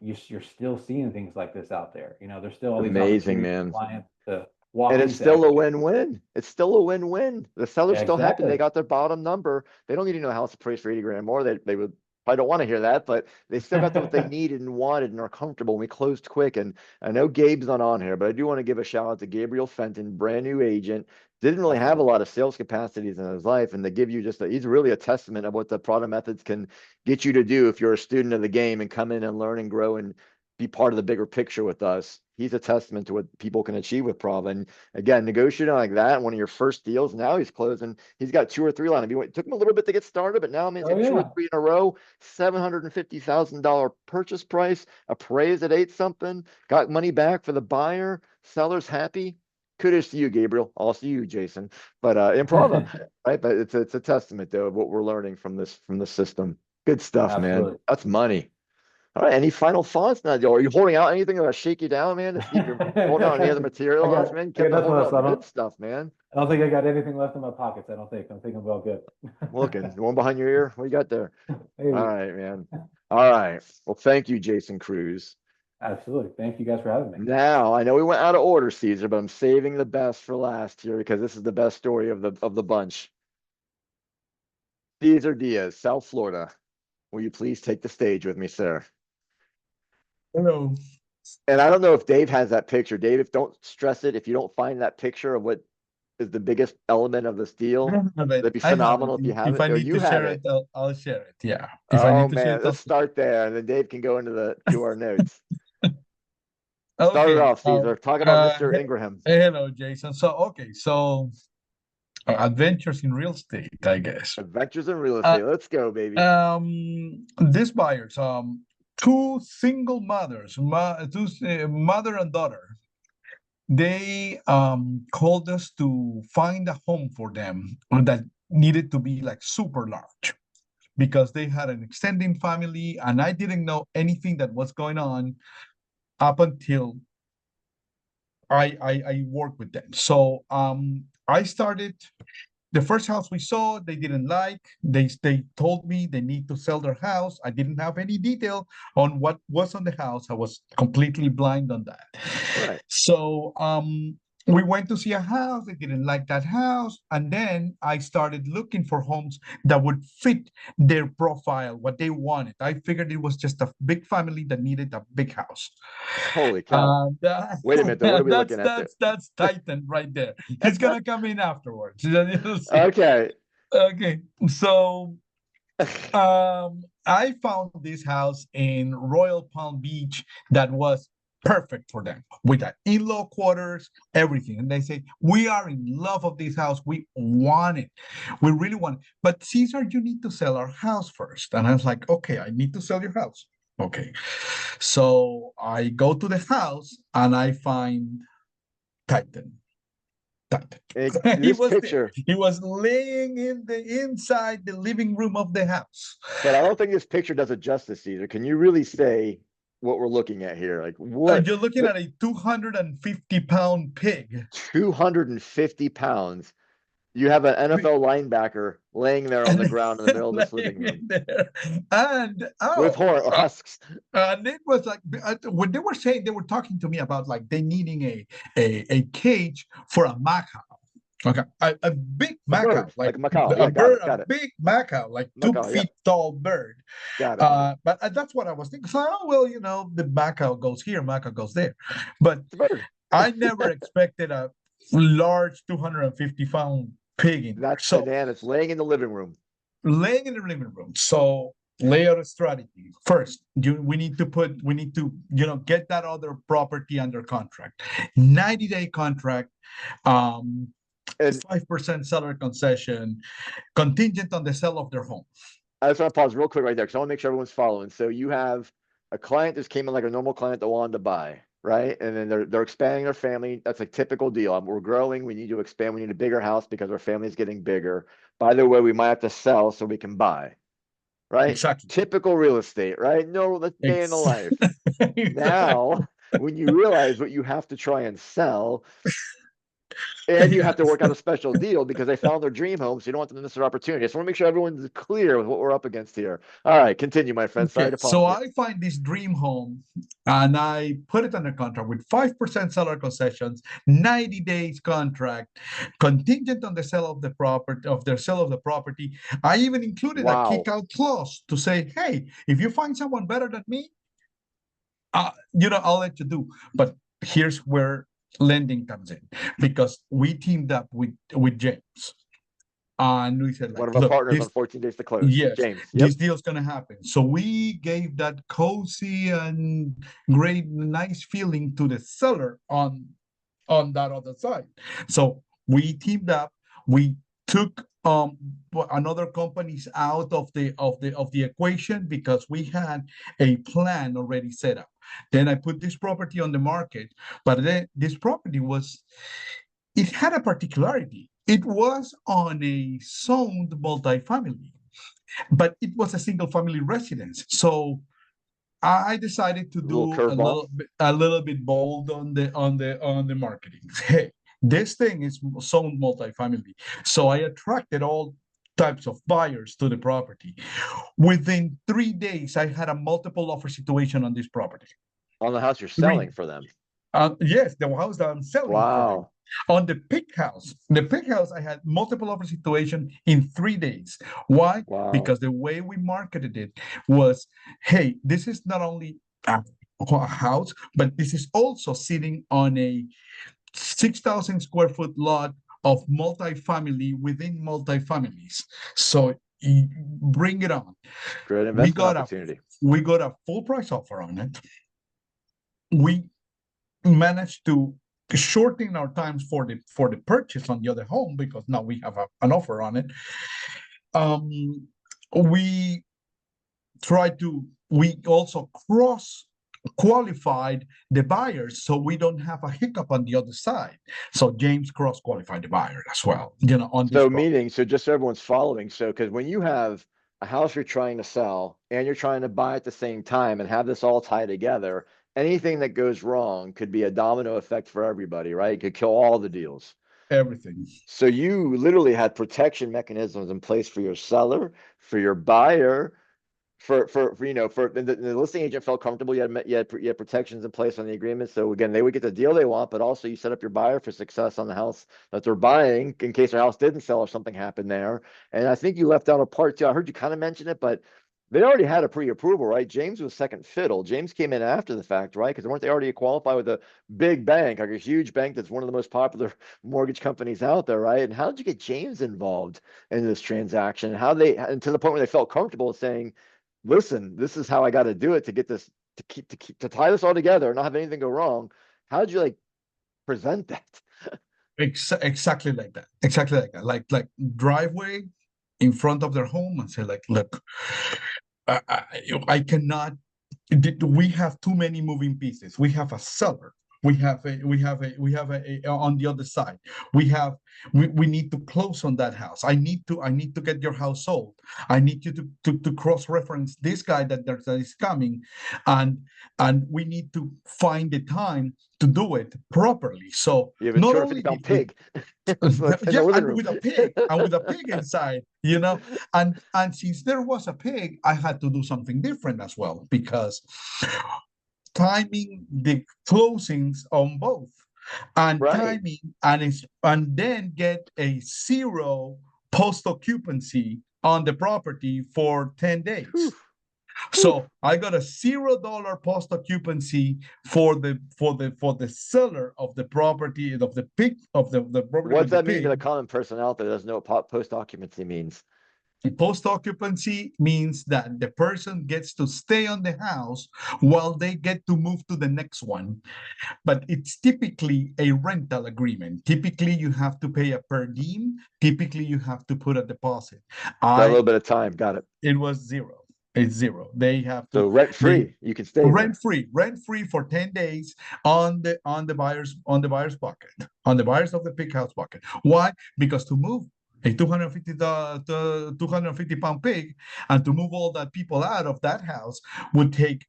you're still seeing things like this out there. There's still all these Amazing, opportunities for man. clients to walk And it's into still a equity. win-win. It's still a win-win. The seller's Yeah, still happy. They exactly. got their bottom number. They don't need to know how it's appraised for 80 grand more. They would probably don't want to hear that, but they still got what they needed and wanted and are comfortable. We closed quick. And I know Gabe's not on here, but I do want to give a shout out to Gabriel Fenton, brand new agent. Didn't really have a lot of sales capacities in his life. And to give you he's really a testament of what the product methods can get you to do if you're a student of the game and come in and learn and grow and be part of the bigger picture with us. He's a testament to what people can achieve with Prava. And again, negotiating like that, one of your first deals, now he's closing. He's got 2 or 3 line. It took him a little bit to get started, but now, I mean, he's got 2 or 3 in a row, $750,000 purchase price, appraised at 8 something, got money back for the buyer, seller's happy. Kudos to you, Gabriel. Also you, Jason. But in Prava, right? But it's a testament though of what we're learning from this system. Good stuff, man. That's money. All right. Any final thoughts now? Are you holding out anything that'll shake you down, man? To see if you're holding out any other material on us, man? You kept holding out the good stuff, man. I don't think I got anything left in my pockets. I think I'm well good. Looking. One behind your ear? What you got there? Maybe. All right, man. All right. Well, thank you, Jason Cruz. Absolutely. Thank you guys for having me. Now, I know we went out of order, Caesar, but I'm saving the best for last here because this is the best story of the bunch. Caesar Diaz, South Florida. Will you please take the stage with me, sir? Hello. And I don't know if Dave has that picture. Dave, if don't stress it, if you don't find that picture of what is the biggest element of this deal, that'd be I have phenomenal it. if you have If it. I Or need you to have share it. it, I'll share it. Yeah. If I Oh need to share man, it, let's start there, and then Dave can go to our notes. Start it okay. off, Caesar. Talk about Mr. Ingraham. Hello, Jason. So, okay. So, adventures in real estate, I guess. Adventures in real Uh, estate. Let's go, baby. These buyers, two single mothers, mother and daughter, they called us to find a home for them that needed to be like super large because they had an extending family, and I didn't know anything that was going on up until I worked with them. So I started. The first house we saw, they didn't like. They told me they need to sell their house. I didn't have any detail on what was on the house. I was completely blind on that. Right. So we went to see a house. They didn't like that house, and then I started looking for homes that would fit their profile, what they wanted. I figured it was just a big family that needed a big house. Holy cow. Wait a minute, though. What are we looking at there? That's Titan right there. He's gonna come in afterwards. You'll see. Okay. Okay. So I found this house in Royal Palm Beach that was perfect for them with that in-law quarters, everything. And they say, we are in love of this house. We want it. We really want it. But Caesar, you need to sell our house first. And I was like, okay, I need to sell your house. Okay. So I go to the house and I find Titan. He This picture. He was laying inside the living room of the house. But I don't think this picture does it justice, Caesar. Can you really say what we're looking at here? Like what? You're looking at a 250-pound pig. 250 pounds. You have an NFL linebacker laying there on the ground in the middle of this living room. And with husks. And it was like when they were saying, they were talking to me about like they needing a cage for a macaw. Okay, a big macaw, like a macaw. Yeah, got it. Big macaw, like macaw, 2 feet tall bird. Got it. But that's what I was thinking. So, oh, well, you know, the macaw goes here, macaw goes there. But I never expected a large 250-pound pig in. That's bananas. Laying in the living room. Laying in the living room. So layer strategy. First, we need to get that other property under contract. 90-day contract. 5% seller concession, contingent on the sale of their home. I just want to pause real quick right there because I want to make sure everyone's following. So you have a client that came in like a normal client that wanted to buy, right? And then they're expanding their family. That's a typical deal. We're growing. We need to expand. We need a bigger house because our family is getting bigger. By the way, we might have to sell so we can buy, right? Exactly. Typical real estate, right? No, that's day in the life. Now, when you realize what you have to try and sell, and you have to work out a special deal because they found their dream home, so you don't want them to miss their opportunity. I just want to make sure everyone's clear with what we're up against here. All right, continue, my friend. Sorry to pause. So I find this dream home and I put it under contract with 5% seller concessions, 90 days contract, contingent on the sale of the property, I even included a kick-out clause to say, hey, if you find someone better than me, I'll let you do. But here's where lending comes in, because we teamed up with James, and we said, like, one of our partners on 14 days to close. Yes, James. This deal's gonna happen. So we gave that cozy and great, nice feeling to the seller on that other side. So we teamed up. We took another companies out of the equation because we had a plan already set up. Then I put this property on the market, but then this property it had a particularity. It was on a zoned multifamily, but it was a single family residence. So I decided to do a little bit bold on the marketing. Hey, this thing is zoned multifamily. So I attracted all types of buyers to the property. Within 3 days, I had a multiple offer situation on this property. On the house you're selling for them? Yes, the house that I'm selling for them. On the pig house, I had multiple offer situation in 3 days. Why? Because the way we marketed it was, hey, this is not only house, but this is also sitting on a 6,000 square foot lot of multifamily within multifamilies. So bring it on. Great investment opportunity. We got a full price offer on it. We managed to shorten our times for the purchase on the other home because now we have an offer on it. We also cross qualified the buyers so we don't have a hiccup on the other side. So James cross qualified the buyer as well, on this. So meaning, so just so everyone's following. So, because when you have a house you're trying to sell and you're trying to buy at the same time and have this all tie together, anything that goes wrong could be a domino effect for everybody, right? It could kill all the deals. Everything. So you literally had protection mechanisms in place for your seller, for your buyer, for the listing agent felt comfortable. You had protections in place on the agreement. So again, they would get the deal they want, but also you set up your buyer for success on the house that they're buying in case their house didn't sell or something happened there. And I think you left out a part too. I heard you kind of mention it, but they already had a pre-approval, right? James was second fiddle. James came in after the fact, right? Because weren't they already qualified with a big bank, like a huge bank that's one of the most popular mortgage companies out there, right? And how did you get James involved in this transaction? And to the point where they felt comfortable saying, listen, this is how I got to do it to get this to tie this all together and not have anything go wrong. How did you present that? Exactly like that. Exactly like that. Like driveway in front of their home and say look, I cannot. We have too many moving pieces. We have a seller. We have a on the other side. We need to close on that house. I need to get your house sold. I need you to cross-reference this guy that is coming, and we need to find the time to do it properly. So you have a 250-pound pig. Yeah, and with a pig inside, and since there was a pig, I had to do something different as well because timing the closings on both and right. timing and then get a 0 post occupancy on the property for 10 days. Whew. So I got a $0 post occupancy for the seller of the property of the pig of the property. What's that mean to the common person out there that doesn't know what post occupancy means? Post occupancy means that the person gets to stay on the house while they get to move to the next one. But it's typically a rental agreement. Typically, you have to pay a per diem. Typically, you have to put a deposit. A little bit of time. Got it. It was 0. It's 0. They have to. So rent free. You can stay rent free for 10 days on the buyer's pocket, on the buyers of the pig house pocket. Why? Because to move a 250-pound pig and to move all that people out of that house would take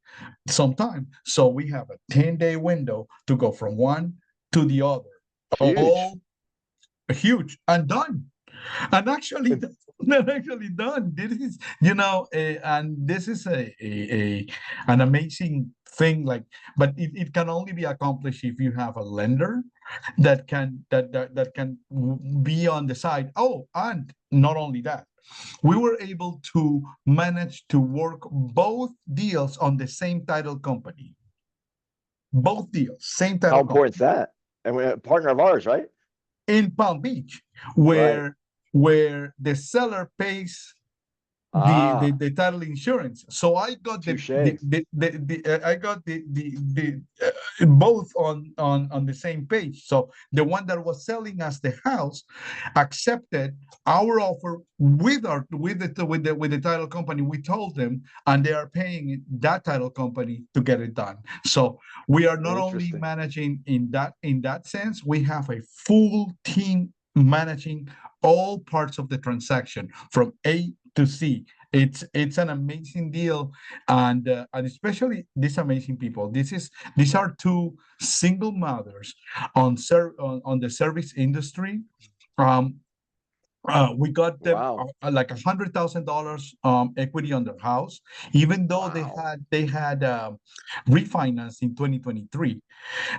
some time. So we have a 10-day window to go from one to the other. Huge. All huge and done. And actually done. This is, and this is an amazing thing. But it can only be accomplished if you have a lender that can be on the side. Oh, and not only that, we were able to manage to work both deals on the same title company. Both deals, same title. How important is that? And we're a partner of ours, right? In Palm Beach, where the seller pays the title insurance. So I got both on the same page. So the one that was selling us the house accepted our offer with the title company. We told them, and they are paying that title company to get it done. So we are not only managing in that sense, we have a full team managing all parts of the transaction from A to C. It's an amazing deal, and especially these amazing people. These are two single mothers on the service industry. We got them like $100,000 equity on their house, even though they had refinanced in 2023.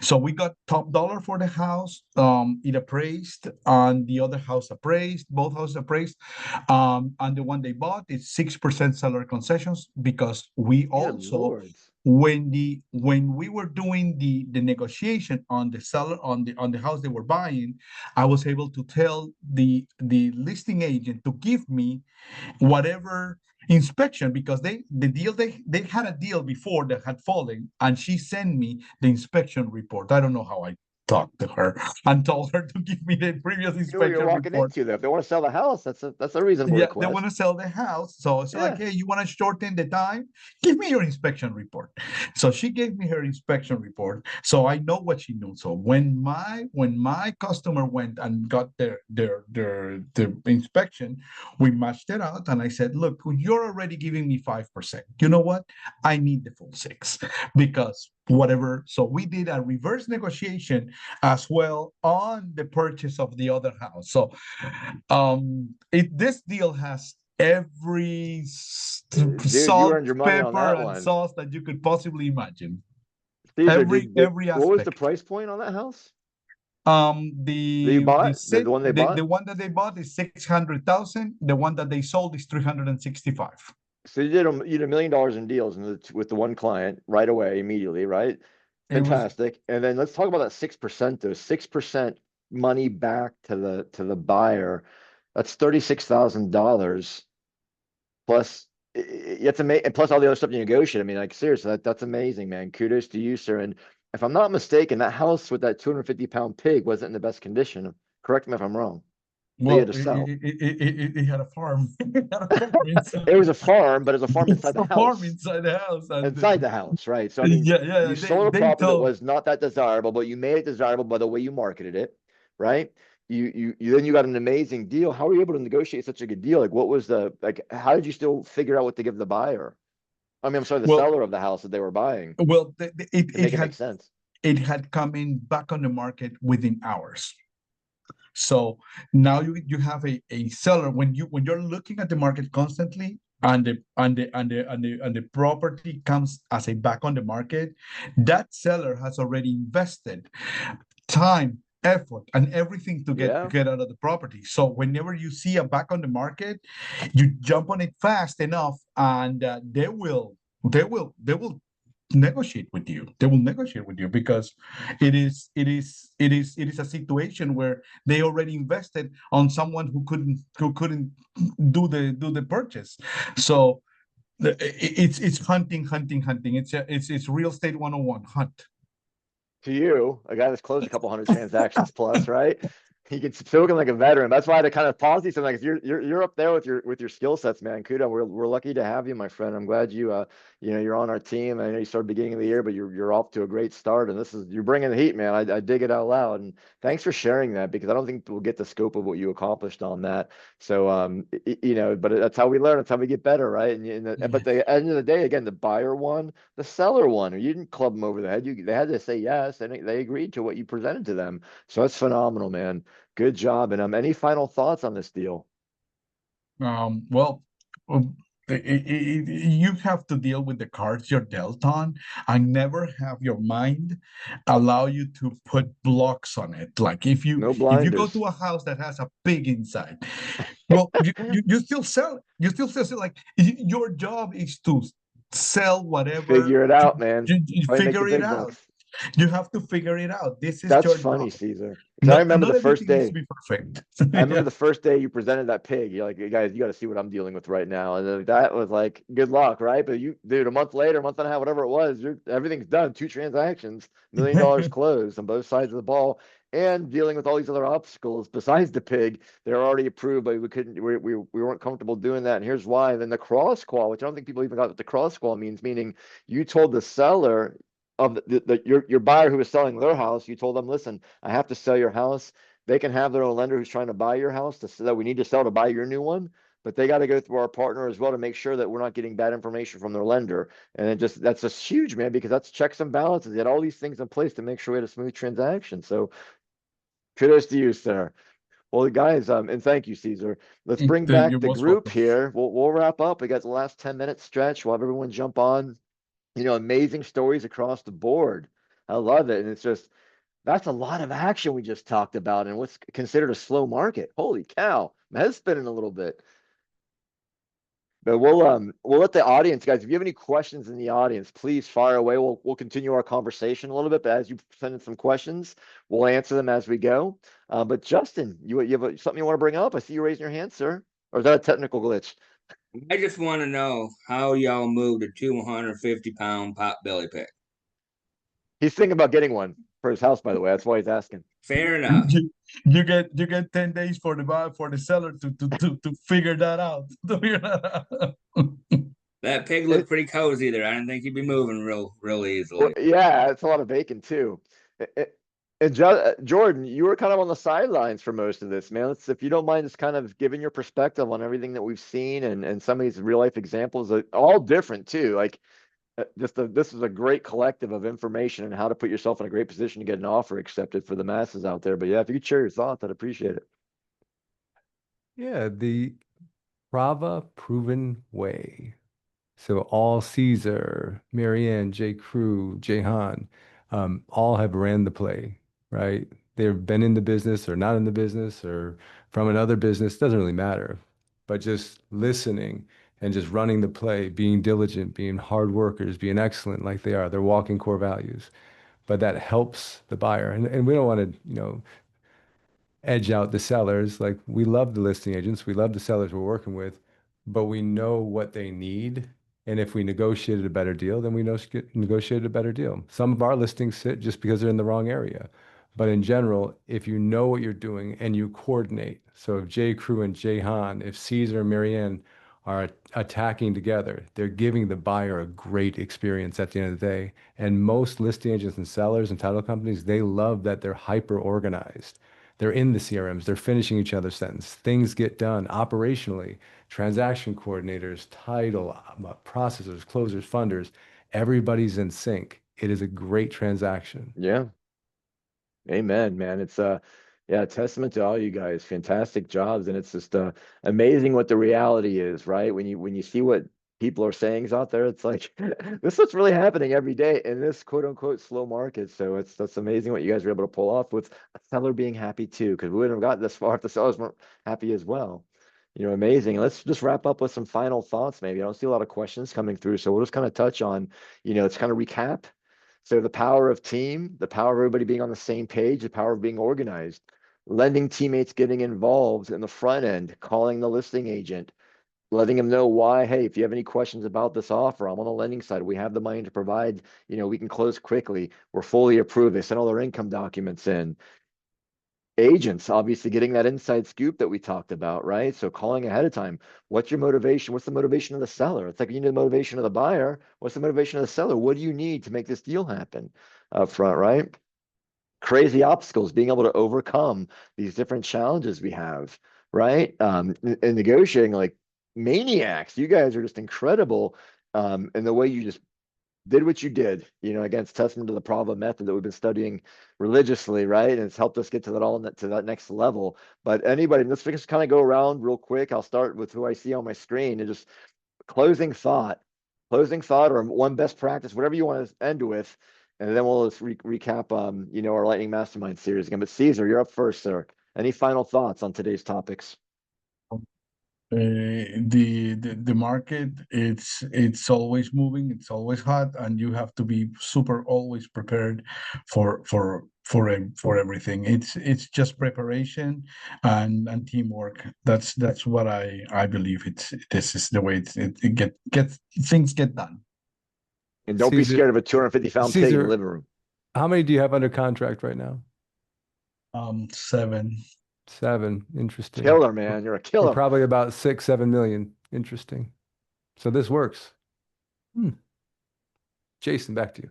So we got top dollar for the house. It appraised, and the other house appraised. Both houses appraised, and the one they bought is 6% seller concessions because we also when we were doing the negotiation on the seller on the house they were buying, I was able to tell the listing agent to give me whatever inspection, because they had a deal before that had fallen, and she sent me the inspection report. I don't know how I talked to her and told her to give me the previous You know what you're inspection walking report. into, though. If they want to sell the house, that's a reasonable Yeah, request. they want to sell the house. So it's like, Yeah. hey, you want to shorten the time? Give me your inspection report. So she gave me her inspection report. So I know what she knew. So when my customer went and got their inspection, we matched it out. And I said, look, you're already giving me 5%. You know what? I need the full 6 because whatever. So we did a reverse negotiation as well on the purchase of the other house. So this deal has every Dude, you salt, earned your money on pepper, that and one. sauce that you could possibly imagine. Caesar, Every what was the aspect. price point on that house? The You bought the one they bought? the one that they bought is 600,000. The one that they sold is 365. So you did $1 million in deals with the one client right away, immediately, right? It was Fantastic. And then let's talk about that 6% though. 6% money back to the buyer. That's $36,000 plus you have to make, and plus all the other stuff you negotiate. I mean, like seriously, that's amazing, man. Kudos to you, sir. And if I'm not mistaken, that house with that 250-pound pig wasn't in the best condition. Correct me if I'm wrong. They had well, to sell. it had a farm. It had a farm inside. It was a farm, but it was a farm It's inside the a farm house. inside the house. And Inside the house, right? So I mean, yeah, you sold a they property that told. was not that desirable, but you made it desirable by the way you marketed it, right? You then you got an amazing deal. How were you able to negotiate such a good deal? Like, what was how did you still figure out what to give the buyer? I mean, I'm sorry, the Well, seller of the house that they were buying well, to make it make sense. it had come in back on the market within hours. So now you have a seller when you're looking at the market constantly, and the property comes as a back on the market, that seller has already invested time, effort, and everything to Yeah. get out of the property. So whenever you see a back on the market, you jump on it fast enough, and they will negotiate with you. They will negotiate with you because it is a situation where they already invested on someone who couldn't do the purchase. So it's hunting. It's real estate 101, hunt. To you, a guy that's closed a couple hundred transactions plus, right? He gets spoken like a veteran. That's why I had to kind of pause these. I'm like, if you're up there with your skill sets, man. Kudo, we're lucky to have you, my friend. I'm glad you're on our team. I know you started beginning of the year, but you're off to a great start, and you're bringing the heat, man. I dig it out loud, and thanks for sharing that because I don't think we'll get the scope of what you accomplished on that. So but that's how we learn. That's how we get better, right? But the end of the day, again, the buyer won, the seller won. Or you didn't club them over the head. They had to say yes, and they agreed to what you presented to them. So that's phenomenal, man. Good job. And any final thoughts on this deal? Well, you have to deal with the cards you're dealt on, and never have your mind allow you to put blocks on it. Like if you No go blinders. to a house that has a pig inside, well, you still sell. You still sell. Like your job is to sell whatever. Figure it out, man. You Try to make the figure it big out. bucks. You have to figure it out. This is That's your funny, job. Caesar. Because I remember Not the first everything needs to day. be perfect. I remember the first day you presented that pig. You're like, "Hey, guys, you got to see what I'm dealing with right now." And then that was like, good luck, right? But dude, a month later, a month and a half, whatever it was, everything's done. 2 transactions, $1 million closed on both sides of the ball, and dealing with all these other obstacles besides the pig. They're already approved, but we weren't comfortable doing that. And here's why. And then the cross qual, which I don't think people even got what the cross qual means, meaning you told the seller of your buyer who was selling their house, you told them, listen, I have to sell your house. They can have their own lender who's trying to buy your house that we need to sell to buy your new one, but they got to go through our partner as well to make sure that we're not getting bad information from their lender. And that's just huge, man, because that's checks and balances. You had all these things in place to make sure we had a smooth transaction. So kudos to you, sir. Well, guys, and thank you, Caesar. Let's bring back You're the most group welcome. here. We'll wrap up. We got the last 10-minute stretch. We'll have everyone jump on. Amazing stories across the board. I love it. And that's a lot of action we just talked about and what's considered a slow market. Holy cow. My head's spinning a little bit. But we'll let the audience, guys, if you have any questions in the audience, please fire away. We'll continue our conversation a little bit, but as you send in some questions, we'll answer them as we go. But Justin, you have something you want to bring up? I see you raising your hand, sir. Or is that a technical glitch? I just want to know how y'all moved a 250-pound pot belly pig. He's thinking about getting one for his house, by the way. That's why he's asking. Fair enough. You get 10 days for the seller to figure that out. To figure that out. That pig looked pretty cozy there. I didn't think he'd be moving real easily. Well, yeah, it's a lot of bacon too. And Jordan, you were kind of on the sidelines for most of this, man. If you don't mind just kind of giving your perspective on everything that we've seen and some of these real life examples, all different too. Like this is a great collective of information and how to put yourself in a great position to get an offer accepted for the masses out there. But yeah, if you could share your thoughts, I'd appreciate it. Yeah, the Prava proven way. So all Caesar, Marianne, J. Crew, Jehan, all have ran the play, right? They've been in the business or not in the business or from another business, doesn't really matter. But just listening and just running the play, being diligent, being hard workers, being excellent like they are. They're walking core values. But that helps the buyer. And we don't want to, edge out the sellers. Like we love the listing agents, we love the sellers we're working with, but we know what they need. And if we negotiated a better deal, then we negotiated a better deal. Some of our listings sit just because they're in the wrong area. But in general, if you know what you're doing and you coordinate, so if J. Crew and Jay Han, if Caesar and Marianne are attacking together, they're giving the buyer a great experience at the end of the day. And most listing agents and sellers and title companies, they love that they're hyper organized. They're in the CRMs, they're finishing each other's sentence. Things get done operationally. Transaction coordinators, title, processors, closers, funders, everybody's in sync. It is a great transaction. Yeah. Amen, man. It's yeah, testament to all you guys. Fantastic jobs. And it's just amazing what the reality is, right? When you see what people are saying out there, it's like this is what's really happening every day in this quote unquote slow market. So that's amazing what you guys were able to pull off with a seller being happy too, because we wouldn't have gotten this far if the sellers weren't happy as well. Amazing. Let's just wrap up with some final thoughts, maybe. I don't see a lot of questions coming through, so we'll just kind of touch on, let's kind of recap. So the power of team, the power of everybody being on the same page, the power of being organized, lending teammates getting involved in the front end, calling the listing agent, letting them know why, hey, if you have any questions about this offer, I'm on the lending side. We have the money to provide, we can close quickly. We're fully approved. They send all their income documents in. Agents, obviously getting that inside scoop that we talked about, right? So calling ahead of time. What's your motivation? What's the motivation of the seller? It's like you need the motivation of the buyer. What's the motivation of the seller? What do you need to make this deal happen up front, right? Crazy obstacles, being able to overcome these different challenges we have, right? And negotiating like maniacs. You guys are just incredible in the way you just did what you did, against testament to the Prava method that we've been studying religiously, right? And it's helped us get to that next level. But anybody, let's just kind of go around real quick. I'll start with who I see on my screen and just closing thought or one best practice, whatever you want to end with. And then we'll just recap, our Lightning Mastermind series again. But Caesar, you're up first, sir. Any final thoughts on today's topics? The market, it's always moving, it's always hot, and you have to be super always prepared for everything. It's just preparation and teamwork. That's what I believe. This is the way it gets things get done. And don't be scared of a 250-pound pig in the living room. How many do you have under contract right now? 7. 7. Interesting. Killer, man. You're a killer. We're probably about 6-7 million. Interesting. So this works. Jason, back to you.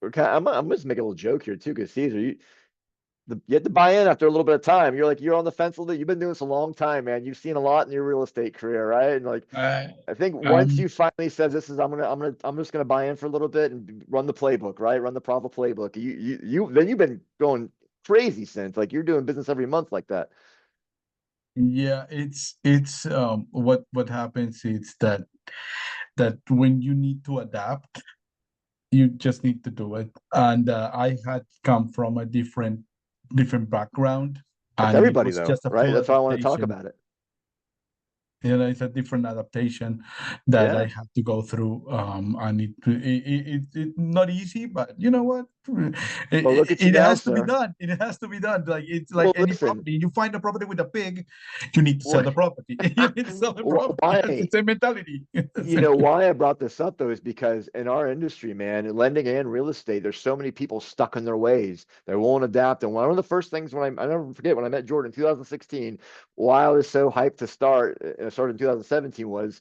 Okay, I'm just making a little joke here too, because Caesar, you had to buy in after a little bit of time. You're on the fence a little bit. You've been doing this a long time, man. You've seen a lot in your real estate career, right? And I think once you finally said this is I'm just gonna buy in for a little bit and run the playbook, right? Run the Prava playbook. Then you've been going crazy since. Like you're doing business every month like that. Yeah, it's what happens is that when you need to adapt, you just need to do it. And I had come from a different background. That's and everybody it was though, just a right? full That's why I want to talk adaptation. about it. It's a different adaptation that I Yeah. have to go through. And it's not easy, but you know what? Well, look at you It now, has to be sir. done. It has to be done. Like it's Well, like any listen. property. You find a property with a pig, you need to sell the property. You need to sell the property. That's the Why? same mentality. You know why I brought this up though is because in our industry, man, in lending and real estate, there's so many people stuck in their ways. They won't adapt. And one of the first things I never forget when I met Jordan in 2016, why I was so hyped to start, and I started in 2017 was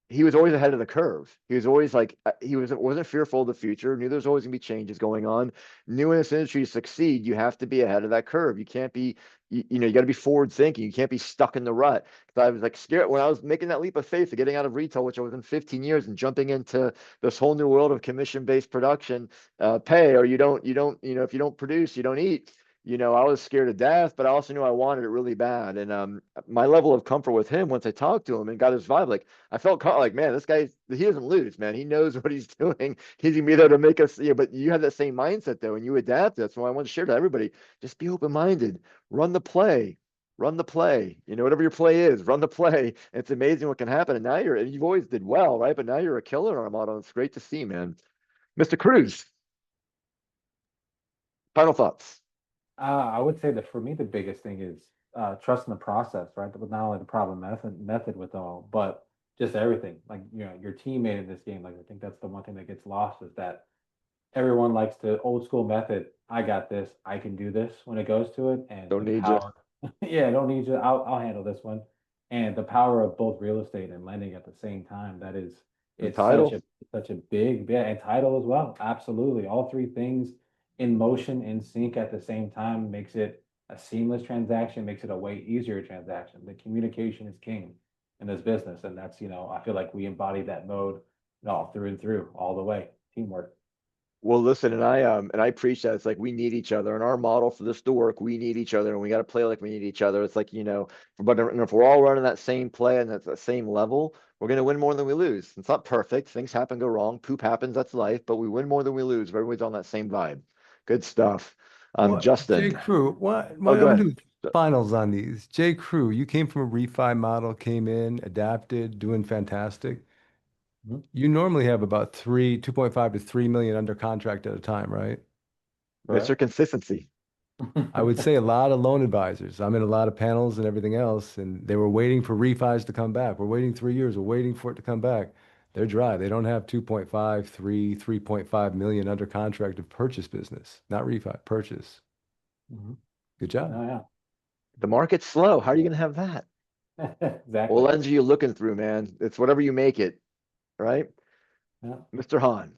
he was always ahead of the curve. He was always like he wasn't fearful of the future. Knew there's always gonna be changes going on. Knew in this industry to succeed, you have to be ahead of that curve. You can't be, you know, you got to be forward thinking. You can't be stuck in the rut. Because I was like scared when I was making that leap of faith of getting out of retail, which I was in 15 years, and jumping into this whole new world of commission-based production, pay or you know, if you don't produce, you don't eat. You know, I was scared to death, but I also knew I wanted it really bad. And my level of comfort with him once I talked to him and got his vibe, like I felt like, man, this guy, he doesn't lose, man. He knows what he's doing. He's gonna be there to make us, you know, but you have that same mindset though, and you adapt. That's why I want to share to everybody. Just be open-minded, run the play, run the play. You know, whatever your play is, run the play. And it's amazing what can happen. And now you've always did well, right? But now you're a killer in our model. It's great to see, man. Mr. Cruz, final thoughts. I would say that for me, the biggest thing is trusting the process, right? With not only the problem method with all, but just everything. Like, you know, your teammate in this game. Like, I think that's the one thing that gets lost is that everyone likes the old school method. I got this. I can do this when it goes to it. And Don't the need you. power, yeah, I don't need you. I'll handle this one. And the power of both real estate and lending at the same time. That is, The it's title. such a big, yeah, and title as well. Absolutely, all three things in motion, in sync at the same time makes it a seamless transaction. Makes it a way easier transaction. The communication is king in this business, and that's, you know, I feel like we embody that mode all through and through, all the way. Teamwork. Well, listen, and I preach that it's like we need each other. In our model for this to work, we need each other, and we got to play like we need each other. It's like, you know, but if we're all running that same play and at the same level, we're going to win more than we lose. It's not perfect. Things happen, go wrong. Poop happens. That's life. But we win more than we lose. If everybody's on that same vibe. Good stuff. What, J. Justin. Crew, what Oh, I'm go gonna ahead. do finals on these. J. Crew, you came from a refi model, came in, adapted, doing fantastic. Mhm. You normally have about 2.5 to 3 million under contract at a time, right? Mr. Consistency. I would say a lot of loan advisors. I'm in a lot of panels and everything else, and they were waiting for refis to come back. We're waiting 3 years. We're waiting for it to come back. They're dry. They don't have 2.5, 3.5 million under contract of purchase business, not refi, purchase. Mhm. Good job. Oh, yeah. The market's slow. How are you going to have that? What Exactly. lens are you looking through, man? It's whatever you make it, right? Yeah. Mr. Hahn.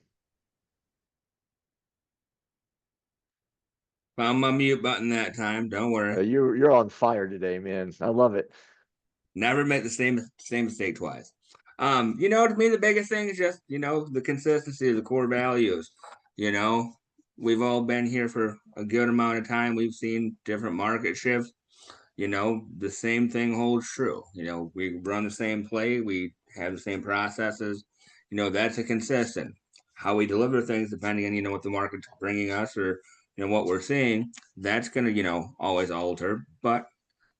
Found my mute button that time. Don't worry. You're on fire today, man. I love it. Never make the same mistake twice. You know, to me the biggest thing is just, you know, the consistency of the core values. You know, we've all been here for a good amount of time. We've seen different market shifts. You know, the same thing holds true. You know, we run the same play, we have the same processes. You know, that's a consistent. How we deliver things, depending on, you know, what the market's bringing us or, you know, what we're seeing, that's going to, you know, always alter. But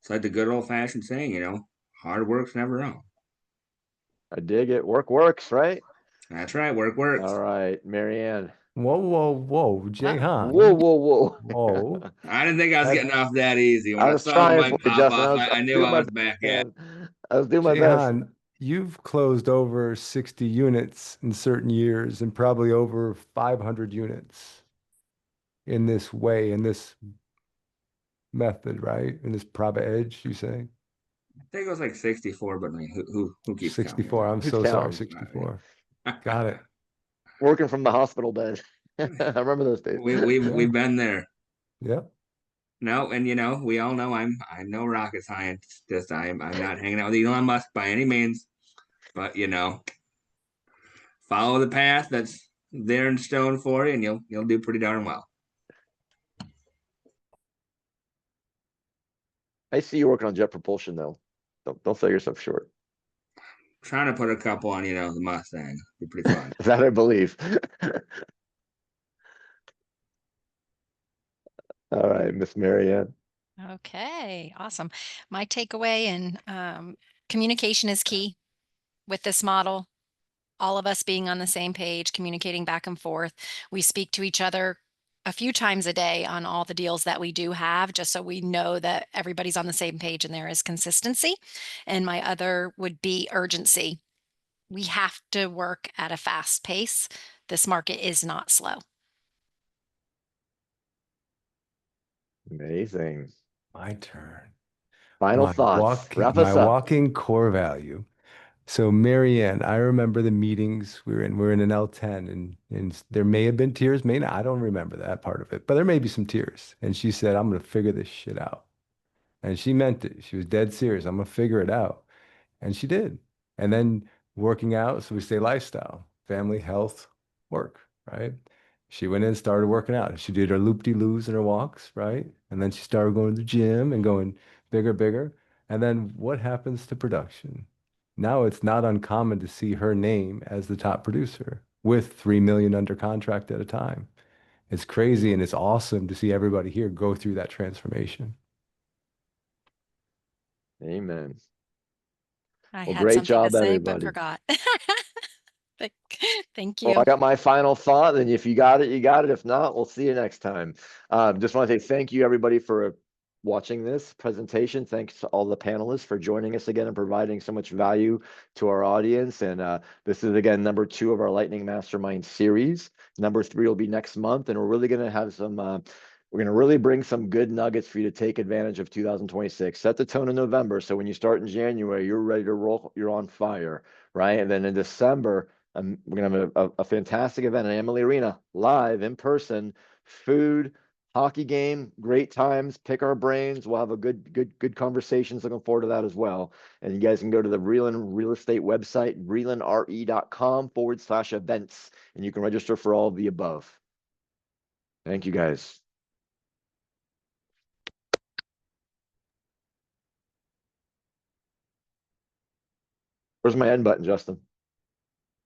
it's like the good old fashioned saying, you know, hard work's never wrong. I dig it. Work works, right? That's right. Work works. All right, Marianne. Whoa, whoa, whoa, Jay Han, Whoa, whoa, whoa. whoa. I didn't think I was That getting off that easy. When I I was saw the trying for mic you, pop Justin. off, I I was knew doing I my was best, back at. man. I was doing my Jay best. Han, you've closed over 60 units in certain years and probably over 500 units in this way, in this method, right? In this Prava Edge, you say? I think it was like 64, but I mean, who keeps count 64. anymore? I'm Who's so sorry, counting? 64. Got it. Working from the hospital bed. I remember those days. Yeah. We've been there. Yep. No, and you know, we all know I'm no rocket scientist. I'm not hanging out with Elon Musk by any means, but you know, follow the path that's there in stone for you, and you'll do pretty darn well. I see you working on jet propulsion though. Don't sell yourself short. Trying to put a couple on, you know, the Mustang. Be pretty fun. That I believe. All right, Miss Marianne. Okay, awesome. My takeaway and Communication is key with this model. All of us being on the same page, communicating back and forth. We speak to each other a few times a day on all the deals that we do have, just so we know that everybody's on the same page and there is consistency. And my other would be urgency. We have to work at a fast pace. This market is not slow. Amazing. My turn. Final thoughts. Wrap My us up. walking core value. So Marianne, I remember the meetings we were in. We were in an L10 and there may have been tears, may not. I don't remember that part of it, but there may be some tears. And she said, I'm going to figure this shit out. And she meant it. She was dead serious. I'm going to figure it out. And she did. And then working out. So we say lifestyle, family, health, work, right? She went in and started working out. She did her loop-de-loos and her walks, right? And then she started going to the gym and going bigger, bigger. And then what happens to production? Now it's not uncommon to see her name as the top producer with 3 million under contract at a time. It's crazy and it's awesome to see everybody here go through that transformation. Amen. I Well, had great something to job, say, but everybody. forgot. Thank thank Well, I you. got my final thought, and if you got it, you got it. If not, we'll see you next time. Just want to say thank you, everybody, for watching this presentation. Thanks to all the panelists for joining us again and providing so much value to our audience. And this is, again, number 2 of our Lightning Mastermind series. Number 3 will be next month, and we're really going to have some we're going to really bring some good nuggets for you to take advantage of 2026. Set the tone in November, so when you start in January, you're ready to roll, you're on fire, right? And then in December, we're going to have a fantastic event at Emily Arena, live, in person, food, hockey game, great times, pick our brains. We'll have a good conversations. Looking forward to that as well. And you guys can go to the Breland Real Estate website, brelandre.com/events, and you can register for all of the above. Thank you, guys. Where's my end button, Justin?